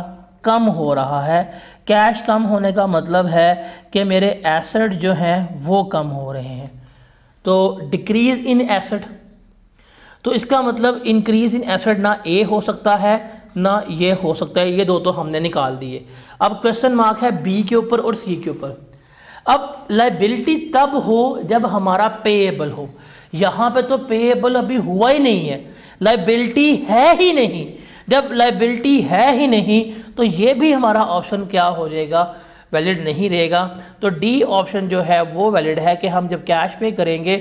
कम हो रहा है, कैश कम होने का मतलब है कि मेरे एसेट जो हैं वो कम हो रहे हैं, तो डिक्रीज इन एसेट, तो इसका मतलब इंक्रीज इन एसेट ना ए हो सकता है ना ये हो सकता है, ये दो तो हमने निकाल दिए। अब क्वेश्चन मार्क है बी के ऊपर और सी के ऊपर। अब लाइबिलिटी तब हो जब हमारा पेएबल हो, यहाँ पे तो पेएबल अभी हुआ ही नहीं है, लाइबिलिटी है ही नहीं, जब लाइबिलिटी है ही नहीं तो ये भी हमारा ऑप्शन क्या हो जाएगा, वैलिड नहीं रहेगा। तो डी ऑप्शन जो है वो वैलिड है कि हम जब कैश पे करेंगे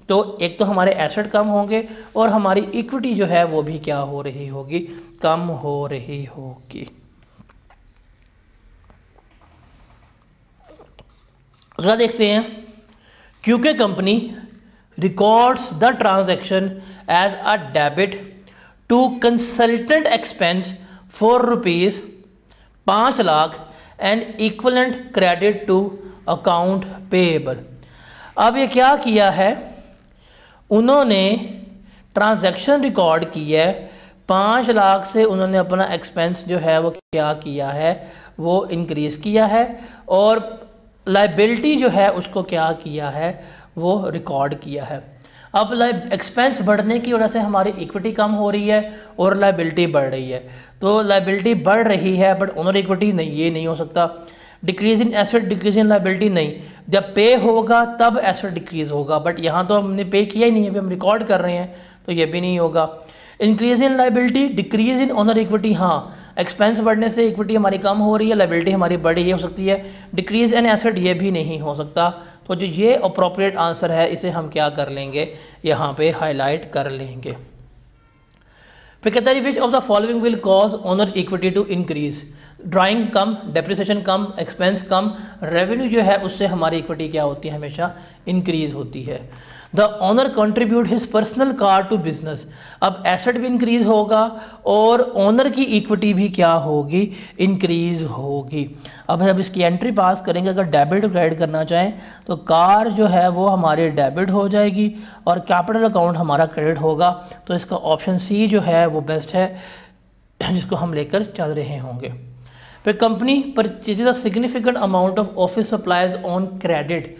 तो एक तो हमारे एसेट कम होंगे और हमारी इक्विटी जो है वो भी क्या हो रही होगी, कम हो रही होगी। अगला देखते हैं, क्योंकि company records the transaction as a debit to consultant expense for ₹5 lakh and equivalent credit to account payable. अब ये क्या किया है, उन्होंने ट्रांजैक्शन रिकॉर्ड की है, 5 लाख से उन्होंने अपना एक्सपेंस जो है वो क्या किया है, वो इंक्रीज़ किया है, और लाइबिलिटी जो है उसको क्या किया है, वो रिकॉर्ड किया है। अब एक्सपेंस बढ़ने की वजह से हमारी इक्विटी कम हो रही है और लाइबिलिटी बढ़ रही है, तो लाइबिलिटी बढ़ रही है बट ओनर इक्विटी नहीं, ये नहीं हो सकता। Decrease in asset decrease in liability नहीं, जब पे होगा तब एसेट डिक्रीज होगा, बट यहाँ तो हमने पे किया ही नहीं है, अभी हम रिकॉर्ड कर रहे हैं, तो ये भी नहीं होगा। Increase in liability decrease in owner equity, हाँ, एक्सपेंस बढ़ने से इक्विटी हमारी कम हो रही है, लाइबिलिटी हमारी बढ़ रही हो सकती है। डिक्रीज इन एसेट ये भी नहीं हो सकता, तो जो ये अप्रोप्रिएट आंसर है इसे हम क्या कर लेंगे, यहाँ पे हाईलाइट कर लेंगे। फिर कहता है which of the following will cause owner equity to increase, drawing कम, डेप्रिसिएशन कम, एक्सपेंस कम, रेवेन्यू जो है उससे हमारी इक्विटी क्या होती है, हमेशा इंक्रीज होती है। The owner contribute his personal car to business, अब एसेट भी इंक्रीज होगा और ओनर की इक्विटी भी क्या होगी, इंक्रीज होगी। अब जब इसकी एंट्री पास करेंगे, अगर डेबिट क्रेडिट करना चाहें तो कार जो है वो हमारी डेबिट हो जाएगी और कैपिटल अकाउंट हमारा क्रेडिट होगा, तो इसका ऑप्शन सी जो है वो बेस्ट है जिसको हम लेकर चल रहे होंगे। फिर company purchases a significant amount of office supplies on credit,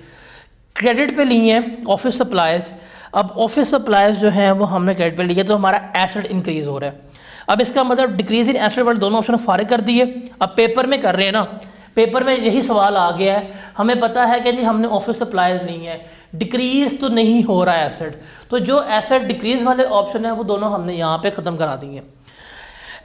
credit पे लिए हैं ऑफिस सप्लाइज। अब ऑफिस सप्लाइज जो हैं वो हमने क्रेडिट पे लिए, तो हमारा एसेट इंक्रीज हो रहा है। अब इसका मतलब डिक्रीज इन एसेट वाले दोनों ऑप्शन फारिग कर दिए। अब पेपर में कर रहे हैं ना, पेपर में यही सवाल आ गया है, हमें पता है कि जी हमने ऑफिस सप्लाइज ली हैं, डिक्रीज तो नहीं हो रहा है एसेट, तो जो एसेट डिक्रीज वाले ऑप्शन है वो दोनों हमने यहाँ पे ख़त्म करा दिए।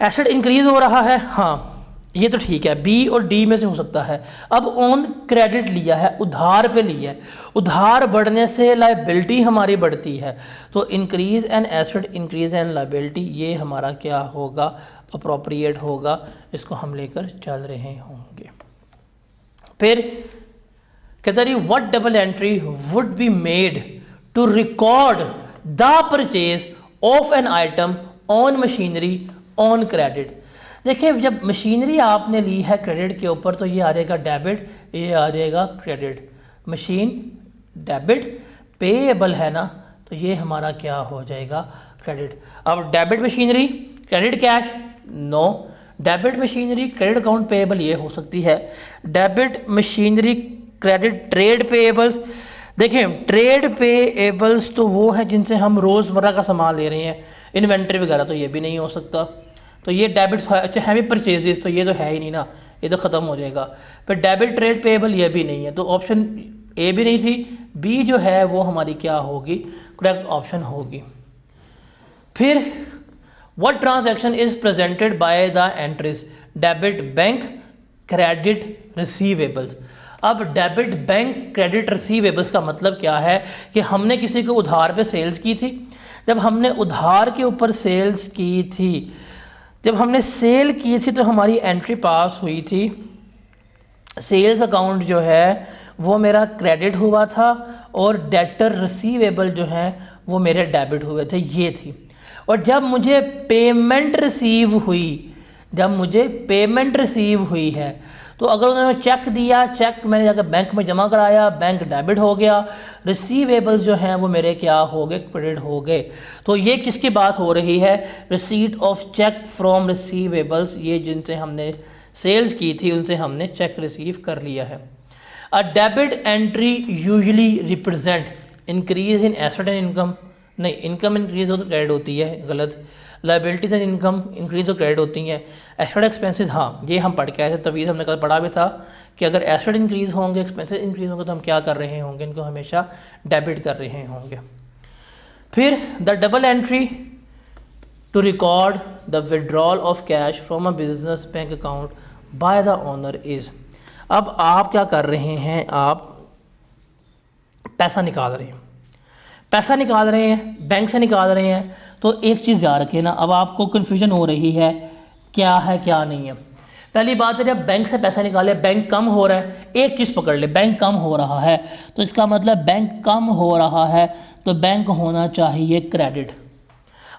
एसेट इंक्रीज हो रहा है, हाँ ये तो ठीक है, बी और डी में से हो सकता है। अब ऑन क्रेडिट लिया है, उधार पे लिया है, उधार बढ़ने से लायबिलिटी हमारी बढ़ती है, तो increase an asset increase an liability, ये हमारा क्या होगा, अप्रोप्रिएट होगा, इसको हम लेकर चल रहे होंगे। फिर कहता रही what double entry would be made to record the purchase of an item on machinery on credit. देखिए जब मशीनरी आपने ली है क्रेडिट के ऊपर तो ये आ जाएगा डेबिट, ये आ जाएगा क्रेडिट, मशीन डेबिट, पेएबल है ना तो ये हमारा क्या हो जाएगा क्रेडिट। अब debit machinery credit cash no, debit machinery credit account payable ये हो सकती है, debit machinery credit trade payables. देखें ट्रेड पेएबल्स तो वो हैं जिनसे हम रोज़मर्रा का सामान ले रहे हैं, इन्वेंट्री वगैरह तो ये भी नहीं हो सकता, तो ये डेबिट अच्छा है भी परचेजेस, तो ये तो है ही नहीं ना, ये तो ख़त्म हो जाएगा। फिर डेबिट ट्रेड पेएबल ये भी नहीं है, तो ऑप्शन ए भी नहीं थी, बी जो है वो हमारी क्या होगी, करेक्ट ऑप्शन होगी। फिर what transaction is presented by the entries debit bank credit receivables. अब डेबिट बैंक क्रेडिट रिसीवेबल्स का मतलब क्या है कि हमने किसी को उधार पे सेल्स की थी, जब हमने उधार के ऊपर सेल्स की थी, जब हमने सेल की थी तो हमारी एंट्री पास हुई थी, सेल्स अकाउंट जो है वो मेरा क्रेडिट हुआ था और डेटर रिसीवेबल जो है वो मेरे डेबिट हुए थे, ये थी। और जब मुझे पेमेंट रिसीव हुई, जब मुझे पेमेंट रिसीव हुई है तो अगर उन्होंने चेक दिया, चेक मैंने जाकर बैंक में जमा कराया, बैंक डेबिट हो गया, रिसीवेबल्स जो हैं वो मेरे क्या हो गए, क्रेडिट हो गए। तो ये किसकी बात हो रही है, receipt of cheque from receivables, ये जिनसे हमने सेल्स की थी उनसे हमने चेक रिसीव कर लिया है। A debit entry usually represent increase in asset and income, नहीं इनकम इंक्रीज हो तो क्रेडिट होती है, गलत। लाइबिलिटीज एंड इनकम इंक्रीज और क्रेडिट होती हैं। एसेट एक्सपेंसेस, हाँ ये हम पढ़ के आए थे, तभी हमने कल पढ़ा भी था कि अगर एसेट इंक्रीज होंगे, एक्सपेंसेस इंक्रीज होंगे तो हम क्या कर रहे होंगे, इनको हमेशा डेबिट कर रहे होंगे। फिर the double entry to record the withdrawal of cash from a business bank account by the owner is. अब आप क्या कर रहे हैं, आप पैसा निकाल रहे हैं, पैसा निकाल रहे हैं, बैंक से निकाल रहे हैं, तो एक चीज़ याद रखिए ना, अब आपको कन्फ्यूजन हो रही है क्या है क्या नहीं है। पहली बात है जब बैंक से पैसा निकाले, बैंक कम हो रहा है, एक चीज़ पकड़ ले, बैंक कम हो रहा है तो इसका मतलब बैंक कम हो रहा है तो बैंक होना चाहिए क्रेडिट।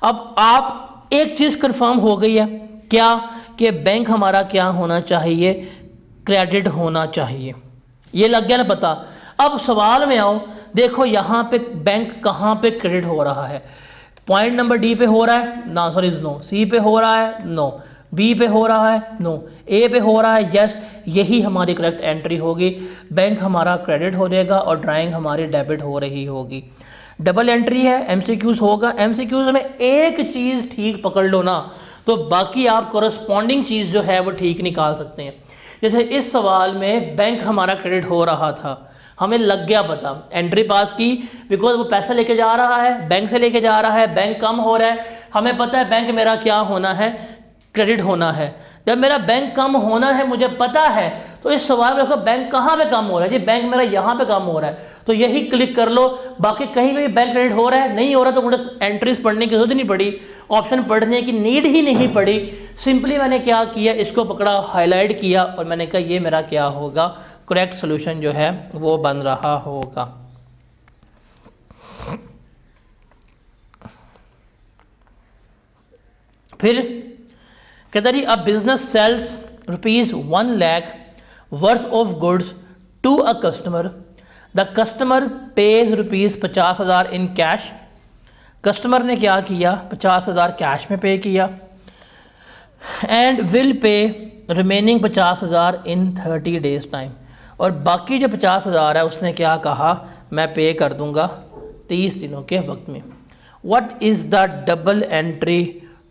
अब आप एक चीज़ कंफर्म हो गई है क्या, कि बैंक हमारा क्या होना चाहिए, क्रेडिट होना चाहिए, ये लग गया ना पता। अब सवाल में आओ, देखो यहाँ पे बैंक कहाँ पे क्रेडिट हो रहा है, पॉइंट नंबर डी पे हो रहा है ना, सॉरी नो, सी पे हो रहा है नो, बी पे हो रहा है नो, ए पे हो रहा है यस, यही हमारी करेक्ट एंट्री होगी, बैंक हमारा क्रेडिट हो जाएगा और ड्राइंग हमारी डेबिट हो रही होगी। डबल एंट्री है, एमसीक्यूज होगा, एमसीक्यूज में एक चीज़ ठीक पकड़ लो ना तो बाकी आप कोरस्पॉन्डिंग चीज़ जो है वो ठीक निकाल सकते हैं। जैसे इस सवाल में बैंक हमारा क्रेडिट हो रहा था, हमें लग गया पता, एंट्री पास की, बिकॉज वो पैसा लेके जा रहा है, बैंक से लेके जा रहा है, बैंक कम हो रहा है, हमें पता है बैंक मेरा क्या होना है, क्रेडिट होना है। जब मेरा बैंक कम होना है मुझे पता है, तो इस सवाल में देखो बैंक कहाँ पे कम हो रहा है, जी बैंक मेरा यहाँ पे कम हो रहा है, तो यही क्लिक कर लो। बाकी कहीं भी बैंक क्रेडिट हो रहा है नहीं हो रहा तो मुझे एंट्रीज पढ़ने की जरूरत नहीं पड़ी, ऑप्शन पढ़ने की नीड ही नहीं पड़ी, सिंपली मैंने क्या किया, इसको पकड़ा, हाईलाइट किया और मैंने कहा ये मेरा क्या होगा, करेक्ट सोल्यूशन जो है वो बन रहा होगा। फिर कहता जी a business sells ₹1 lakh worth of goods to a customer, the customer pays ₹50,000 in cash. Customer ने क्या किया, 50,000 कैश में पे किया, and will pay remaining 50,000 in 30 days time, और बाकी जो 50,000 है उसने क्या कहा, मैं पे कर दूंगा 30 दिनों के वक्त में। What is the double entry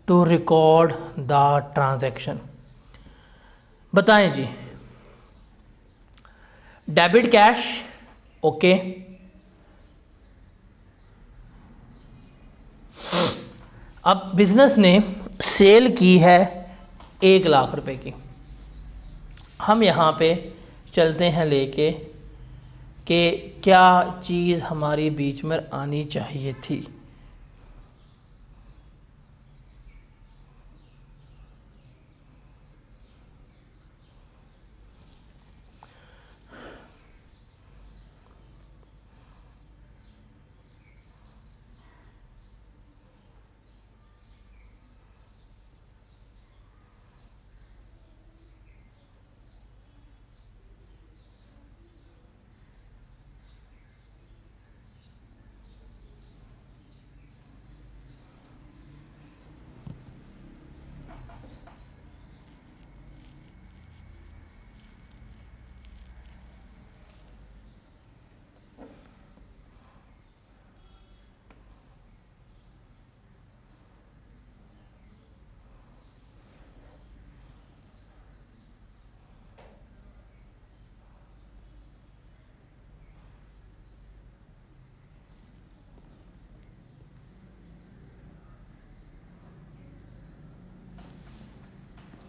to record the transaction, बताएं जी। डेबिट कैश, ओके, अब बिजनेस ने सेल की है 1 लाख रुपए की। हम यहाँ पे चलते हैं लेके कि क्या चीज़ हमारी बीच में आनी चाहिए थी।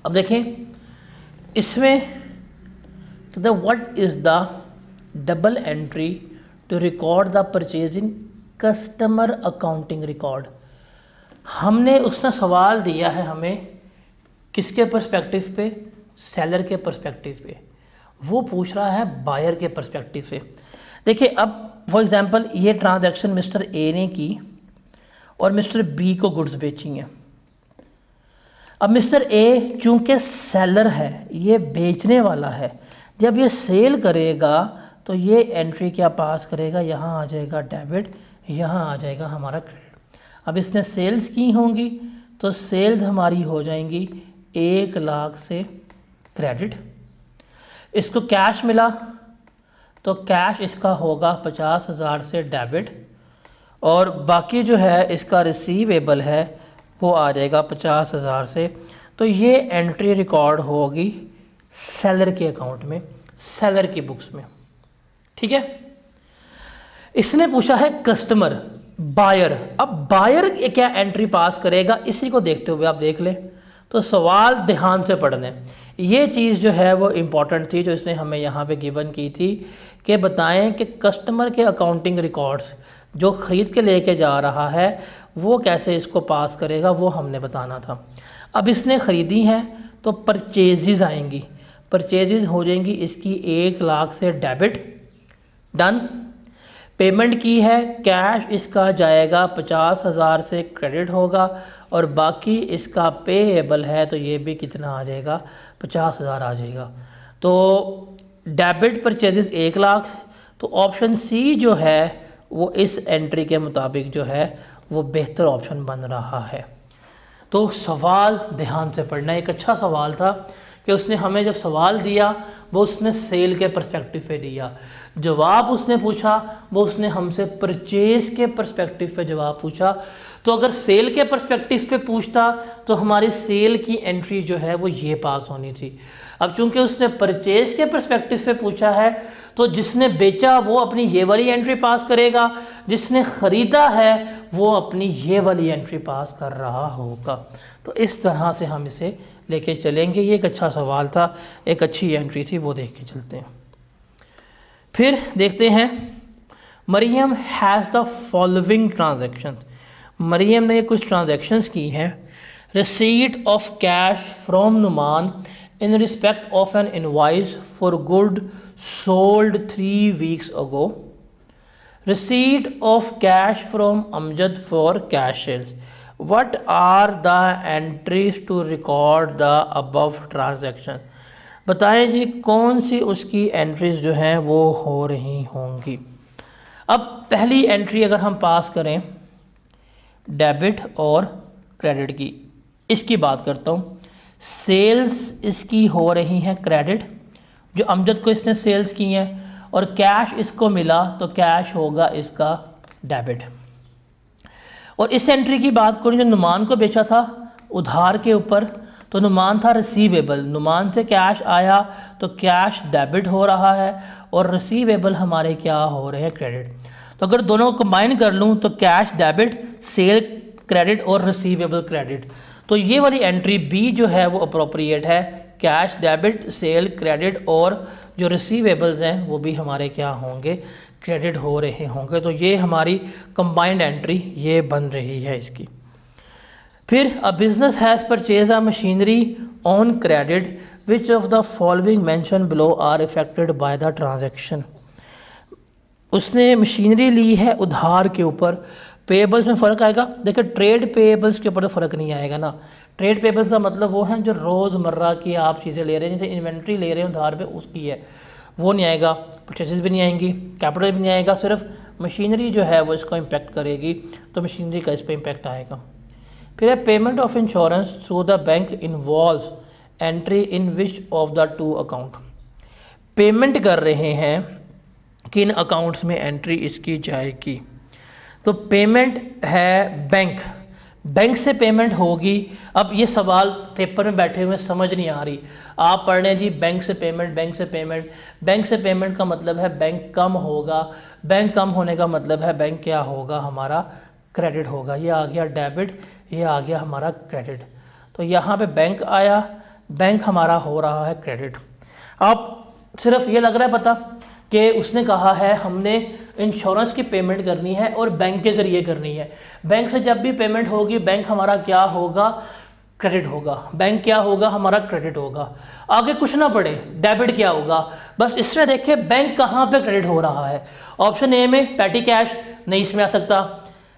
अब देखें इसमें the what is the double entry to record the purchasing customer accounting record. हमने उसने सवाल दिया है हमें किसके पर्सपेक्टिव पे, सेलर के पर्सपेक्टिव पे, वो पूछ रहा है बायर के पर्सपेक्टिव से। देखिए अब फॉर एग्जांपल ये ट्रांजैक्शन मिस्टर ए ने की और मिस्टर बी को गुड्स बेची हैं। अब मिस्टर ए चूँकि सेलर है, ये बेचने वाला है, जब ये सेल करेगा तो ये एंट्री क्या पास करेगा, यहाँ आ जाएगा डेबिट, यहाँ आ जाएगा हमारा क्रेडिट। अब इसने सेल्स की होंगी तो सेल्स हमारी हो जाएंगी 1 लाख से क्रेडिट। इसको कैश मिला तो कैश इसका होगा 50,000 से डेबिट, और बाकी जो है इसका रिसीवेबल है वो आ जाएगा 50,000 से। तो ये एंट्री रिकॉर्ड होगी सेलर के अकाउंट में, सेलर की बुक्स में, ठीक है। इसने पूछा है कस्टमर, बायर। अब बायर क्या एंट्री पास करेगा, इसी को देखते हुए आप देख लें। तो सवाल ध्यान से पढ़ने, ये चीज़ जो है वो इम्पॉर्टेंट थी जो इसने हमें यहाँ पे गिवन की थी कि बताएं कि कस्टमर के अकाउंटिंग रिकॉर्ड्स जो ख़रीद के लेके जा रहा है वो कैसे इसको पास करेगा, वो हमने बताना था। अब इसने ख़रीदी हैं तो परचेजेज़ आएंगी, परचेजेज़ हो जाएंगी इसकी 1 लाख से डेबिट, डन। पेमेंट की है कैश, इसका जाएगा 50,000 से क्रेडिट होगा, और बाकी इसका पेएबल है तो ये भी कितना आ जाएगा, 50,000 आ जाएगा। तो डेबिट परचेजेस 1 लाख, तो ऑप्शन सी जो है वो इस एंट्री के मुताबिक जो है वो बेहतर ऑप्शन बन रहा है। तो सवाल ध्यान से पढ़ना, एक अच्छा सवाल था कि उसने हमें जब सवाल दिया वो उसने सेल के पर्सपेक्टिव पे दिया, जवाब उसने पूछा वो उसने हमसे परचेज के पर्सपेक्टिव पे जवाब पूछा। तो अगर सेल के पर्सपेक्टिव पे पूछता तो हमारी सेल की एंट्री जो है वो ये पास होनी थी। अब चूंकि उसने परचेज के पर्सपेक्टिव पे पूछा है तो जिसने बेचा वो अपनी ये वाली एंट्री पास करेगा, जिसने ख़रीदा है वो अपनी ये वाली एंट्री पास कर रहा होगा। तो इस तरह से हम इसे लेके चलेंगे। ये एक अच्छा सवाल था, एक अच्छी एंट्री थी, वो देख के चलते हैं। फिर देखते हैं Mariam has the following transaction. Mariam ने कुछ ट्रांजैक्शंस की हैं। Receipt of cash from Numan in respect of an invoice for good sold 3 weeks ago. Receipt of cash from Amjad for cash sales. What are the entries to record the above transaction? बताएं जी कौन सी उसकी entries जो हैं वो हो रही होंगी। अब पहली एंट्री अगर हम पास करें डेबिट और क्रेडिट की, इसकी बात करता हूँ। सेल्स इसकी हो रही हैं क्रेडिट, जो अमजद को इसने सेल्स की हैं, और कैश इसको मिला तो कैश होगा इसका डेबिट। और इस एंट्री की बात करूँ, जो नुमान को बेचा था उधार के ऊपर, तो नुमान था रिसीवेबल, नुमान से कैश आया तो कैश डेबिट हो रहा है और रिसीवेबल हमारे क्या हो रहे हैं क्रेडिट। तो अगर दोनों को कंबाइन कर लूँ तो कैश डेबिट, सेल क्रेडिट और रिसीवेबल क्रेडिट। तो ये वाली एंट्री बी जो है वो अप्रोप्रिएट है, कैश डेबिट, सेल क्रेडिट और जो रिसीवेबल्स हैं वो भी हमारे क्या होंगे, क्रेडिट हो रहे होंगे। तो ये हमारी कंबाइंड एंट्री ये बन रही है इसकी। फिर a business has purchase a machinery on credit, which of the following mention below are effected by the transaction. उसने मशीनरी ली है उधार के ऊपर, पेएबल्स में फ़र्क आएगा। देखिए ट्रेड पेएबल्स के ऊपर तो फ़र्क नहीं आएगा ना। ट्रेड पेएबल्स का मतलब वो हैं जो रोज़मर्रा की आप चीज़ें ले रहे हैं, जैसे इन्वेंट्री ले रहे हैं उधार पे, उसकी है, वो नहीं आएगा। परचेजेस भी नहीं आएंगी, कैपिटल भी नहीं आएगा, सिर्फ मशीनरी जो है वो इसको इम्पेक्ट करेगी, तो मशीनरी का इस पर इम्पेक्ट आएगा। फिर है payment of insurance through the bank involves entry in which of the two account. Payment कर रहे हैं किन अकाउंट्स में एंट्री इसकी जाएगी, तो पेमेंट है बैंक, बैंक से पेमेंट होगी। अब ये सवाल पेपर में बैठे हुए समझ नहीं आ रही, आप पढ़ रहे हैं जी बैंक से पेमेंट, बैंक से पेमेंट, बैंक से पेमेंट का मतलब है बैंक कम होगा, बैंक कम होने का मतलब है बैंक क्या होगा, हमारा क्रेडिट होगा। ये आ गया डेबिट, ये आ गया हमारा क्रेडिट। तो यहाँ पे बैंक आया, बैंक हमारा हो रहा है क्रेडिट। आप सिर्फ ये लग रहा है पता कि उसने कहा है हमने इंश्योरेंस की पेमेंट करनी है और बैंक के ज़रिए करनी है। बैंक से जब भी पेमेंट होगी बैंक हमारा क्या होगा, क्रेडिट होगा। बैंक क्या होगा, हमारा क्रेडिट होगा। आगे कुछ ना पड़े, डेबिट क्या होगा, बस इसमें देखें बैंक कहाँ पे क्रेडिट हो रहा है। ऑप्शन ए में पैटी कैश नहीं इसमें आ सकता,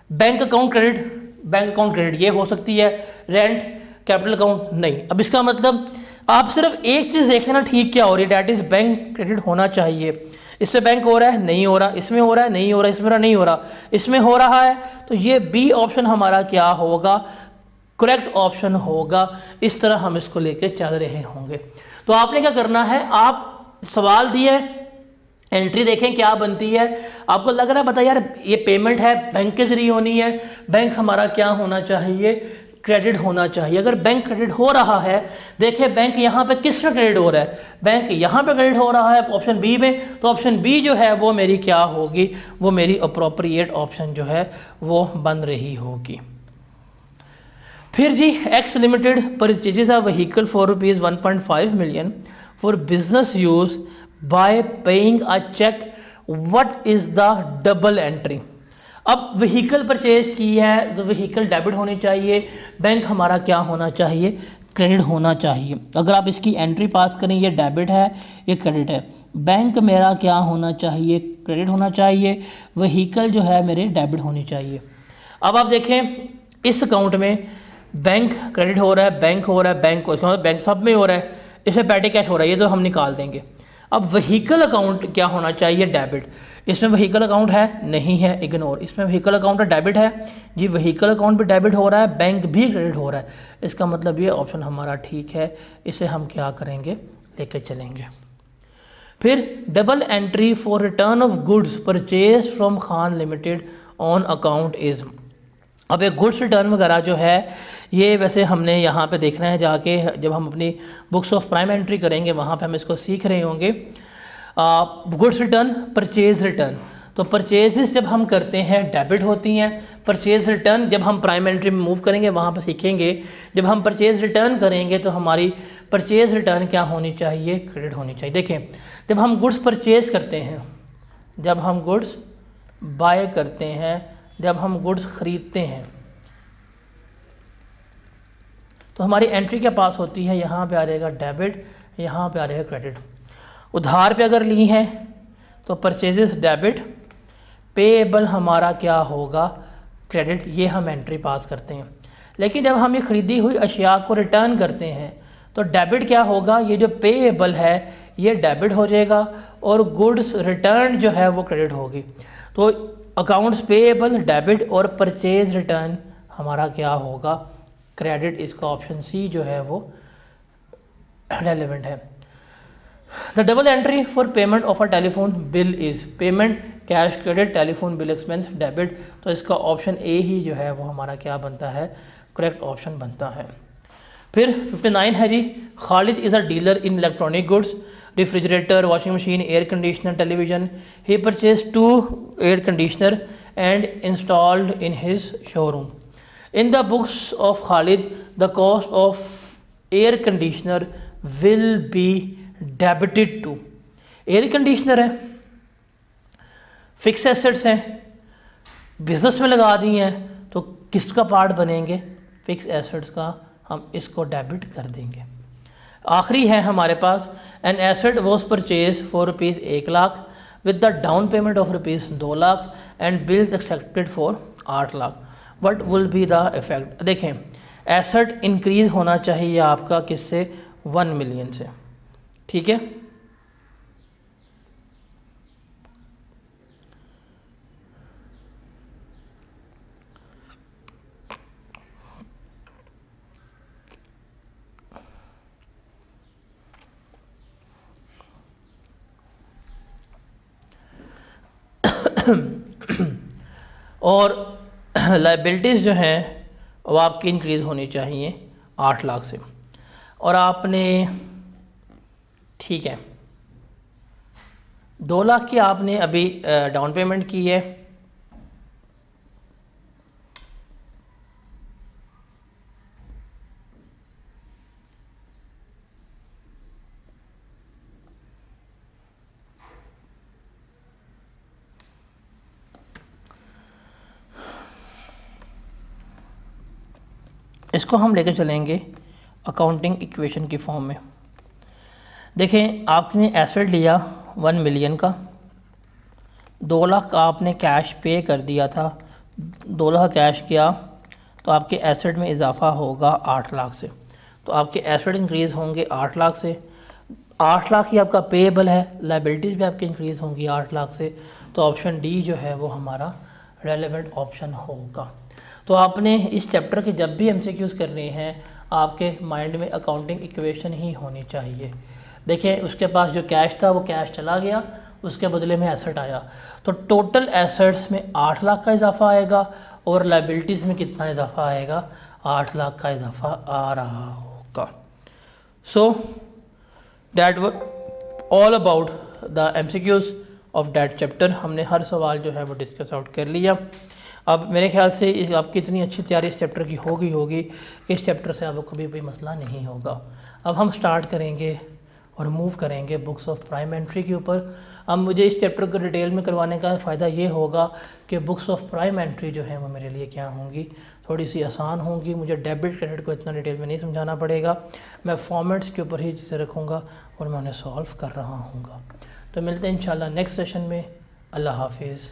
bank account credit, bank account credit ये हो सकती है, रेंट कैपिटल अकाउंट नहीं। अब इसका मतलब आप सिर्फ एक चीज़ देख लेना ठीक क्या हो रही है, डैट इज़ बैंक क्रेडिट होना चाहिए। इसमें बैंक हो रहा है, नहीं हो रहा, इसमें हो रहा है, नहीं हो रहा, इसमें नहीं हो रहा, इसमें हो रहा है, तो ये बी ऑप्शन हमारा क्या होगा, करेक्ट ऑप्शन होगा। इस तरह हम इसको लेके चल रहे होंगे। तो आपने क्या करना है, आप सवाल दिए, एंट्री देखें क्या बनती है। आपको लग रहा है पता यार ये पेमेंट है बैंक के जरिए होनी है, बैंक हमारा क्या होना चाहिए, क्रेडिट होना चाहिए। अगर बैंक क्रेडिट हो रहा है, देखिए बैंक यहाँ पे किस में क्रेडिट हो रहा है, बैंक यहाँ पे क्रेडिट हो रहा है ऑप्शन बी में, तो ऑप्शन बी जो है वो मेरी क्या होगी, वो मेरी अप्रोप्रिएट ऑप्शन जो है वो बन रही होगी। फिर जी X limited purchases a vehicle for ₹1.5 million for business use by paying a cheque, what is the double entry. अब व्हीकल परचेज की है तो व्हीकल डेबिट होनी चाहिए, बैंक हमारा क्या होना चाहिए, क्रेडिट होना चाहिए। अगर आप इसकी एंट्री पास करें, ये डेबिट है, ये क्रेडिट है, बैंक मेरा क्या होना चाहिए, क्रेडिट होना चाहिए, व्हीकल जो है मेरे डेबिट होनी चाहिए। अब आप देखें इस अकाउंट में बैंक क्रेडिट हो रहा है, बैंक हो रहा है, बैंक सब में हो रहा है, इसमें पैटी कैश हो रहा है, ये तो हम निकाल देंगे। अब व्हीकल अकाउंट क्या होना चाहिए, डेबिट। इसमें व्हीकल अकाउंट है, नहीं है, इग्नोर। इसमें व्हीकल अकाउंट डेबिट है जी, व्हीकल अकाउंट भी डेबिट हो रहा है, बैंक भी क्रेडिट हो रहा है, इसका मतलब ये ऑप्शन हमारा ठीक है, इसे हम क्या करेंगे, लेके चलेंगे। फिर double entry for return of goods purchase from Khan limited on account is. अब एक गुड्स रिटर्न वगैरह जो है ये वैसे हमने यहाँ पे देखना है जाके, जब हम अपनी बुक्स ऑफ प्राइम एंट्री करेंगे वहाँ पे हम इसको सीख रहे होंगे। गुड्स रिटर्न, परचेज रिटर्न, तो परचेजेस जब हम करते हैं डेबिट होती हैं, परचेज रिटर्न जब हम प्राइम एंट्री में मूव करेंगे वहाँ पे सीखेंगे। जब हम परचेज रिटर्न करेंगे तो हमारी परचेज रिटर्न क्या होनी चाहिए, क्रेडिट होनी चाहिए। देखें जब हम गुड्स परचेज करते हैं, जब हम गुड्स बाय करते हैं, जब हम गुड्स ख़रीदते हैं, तो हमारी एंट्री क्या पास होती है, यहाँ पे आ जाएगा डेबिट, यहाँ पे आ जाएगा क्रेडिट। उधार पे अगर ली हैं तो परचेजेस डेबिट, पेएबल हमारा क्या होगा, क्रेडिट, ये हम एंट्री पास करते हैं। लेकिन जब हम ये ख़रीदी हुई अशिया को रिटर्न करते हैं तो डेबिट क्या होगा, ये जो पेएबल है ये डेबिट हो जाएगा और गुड्स रिटर्न जो है वो क्रेडिट होगी। तो अकाउंट्स पेएबल डेबिट और परचेज रिटर्न हमारा क्या होगा, क्रेडिट। इसका ऑप्शन सी जो है वो रेलिवेंट है। The double entry for payment of a telephone bill is payment cash credit, telephone bill expense debit. तो इसका ऑप्शन ए ही जो है वो हमारा क्या बनता है, करेक्ट ऑप्शन बनता है। फिर 59 है जी, Khalid is a dealer in electronic goods, refrigerator, washing machine, air conditioner, television. He purchase 2 air conditioner and installed in his showroom. In the books of Khalid the cost of air conditioner will be debited to. Air conditioner है, fixed assets हैं, business में लगा दी हैं, तो किसका part बनेंगे, fix assets का, हम इसको डेबिट कर देंगे। आखिरी है हमारे पास, an asset was purchase for rupees 1 lakh with the down payment of rupees 2 lakh and bills accepted for 8 lakh. What will be the effect. देखें, एसेट इंक्रीज होना चाहिए आपका किससे, 1 मिलियन से, ठीक है। और लाइबिलिटीज़ जो हैं वो आपकी इंक्रीज़ होनी चाहिए 8 लाख से, और आपने, ठीक है, 2 लाख की आपने अभी डाउन पेमेंट की है, इसको हम लेकर चलेंगे अकाउंटिंग इक्वेशन की फॉर्म में। देखें, आपने एसेट लिया 1 मिलियन का, 2 लाख का आपने कैश पे कर दिया था, 2 लाख कैश किया तो आपके एसेट में इजाफा होगा 8 लाख से, तो आपके एसेट इंक्रीज़ होंगे 8 लाख से। 8 लाख ही आपका पेएबल है, लाइबिलिटीज़ भी आपकी इंक्रीज़ होंगी 8 लाख से, तो ऑप्शन डी जो है वो हमारा रेलेवेंट ऑप्शन होगा। तो आपने इस चैप्टर के जब भी एमसीक्यूज़ करने हैं, आपके माइंड में अकाउंटिंग इक्वेशन ही होनी चाहिए। देखिए, उसके पास जो कैश था वो कैश चला गया, उसके बदले में एसेट आया, तो टोटल एसेट्स में 8 लाख का इजाफा आएगा और लाइबिलिटीज़ में कितना इजाफा आएगा, 8 लाख का इजाफा आ रहा होगा। So that were all about the MCQs of that chapter. हमने हर सवाल जो है वो डिस्कस आउट कर लिया। अब मेरे ख्याल से आपकी इतनी अच्छी तैयारी इस चैप्टर की होगी कि इस चैप्टर से आपको कभी भी मसला नहीं होगा। अब हम स्टार्ट करेंगे और मूव करेंगे बुक्स ऑफ प्राइम एंट्री के ऊपर। अब मुझे इस चैप्टर को डिटेल में करवाने का फ़ायदा ये होगा कि बुक्स ऑफ प्राइम एंट्री जो है वो मेरे लिए क्या होंगी, थोड़ी सी आसान होंगी। मुझे डेबिट क्रेडिट को इतना डिटेल में नहीं समझाना पड़ेगा, मैं फॉर्मेट्स के ऊपर ही चीज़ें रखूँगा और मैं उन्हें सॉल्व कर रहा हूँगा। तो मिलते हैं इंशाल्लाह नेक्स्ट सेशन में। अल्लाह हाफिज़।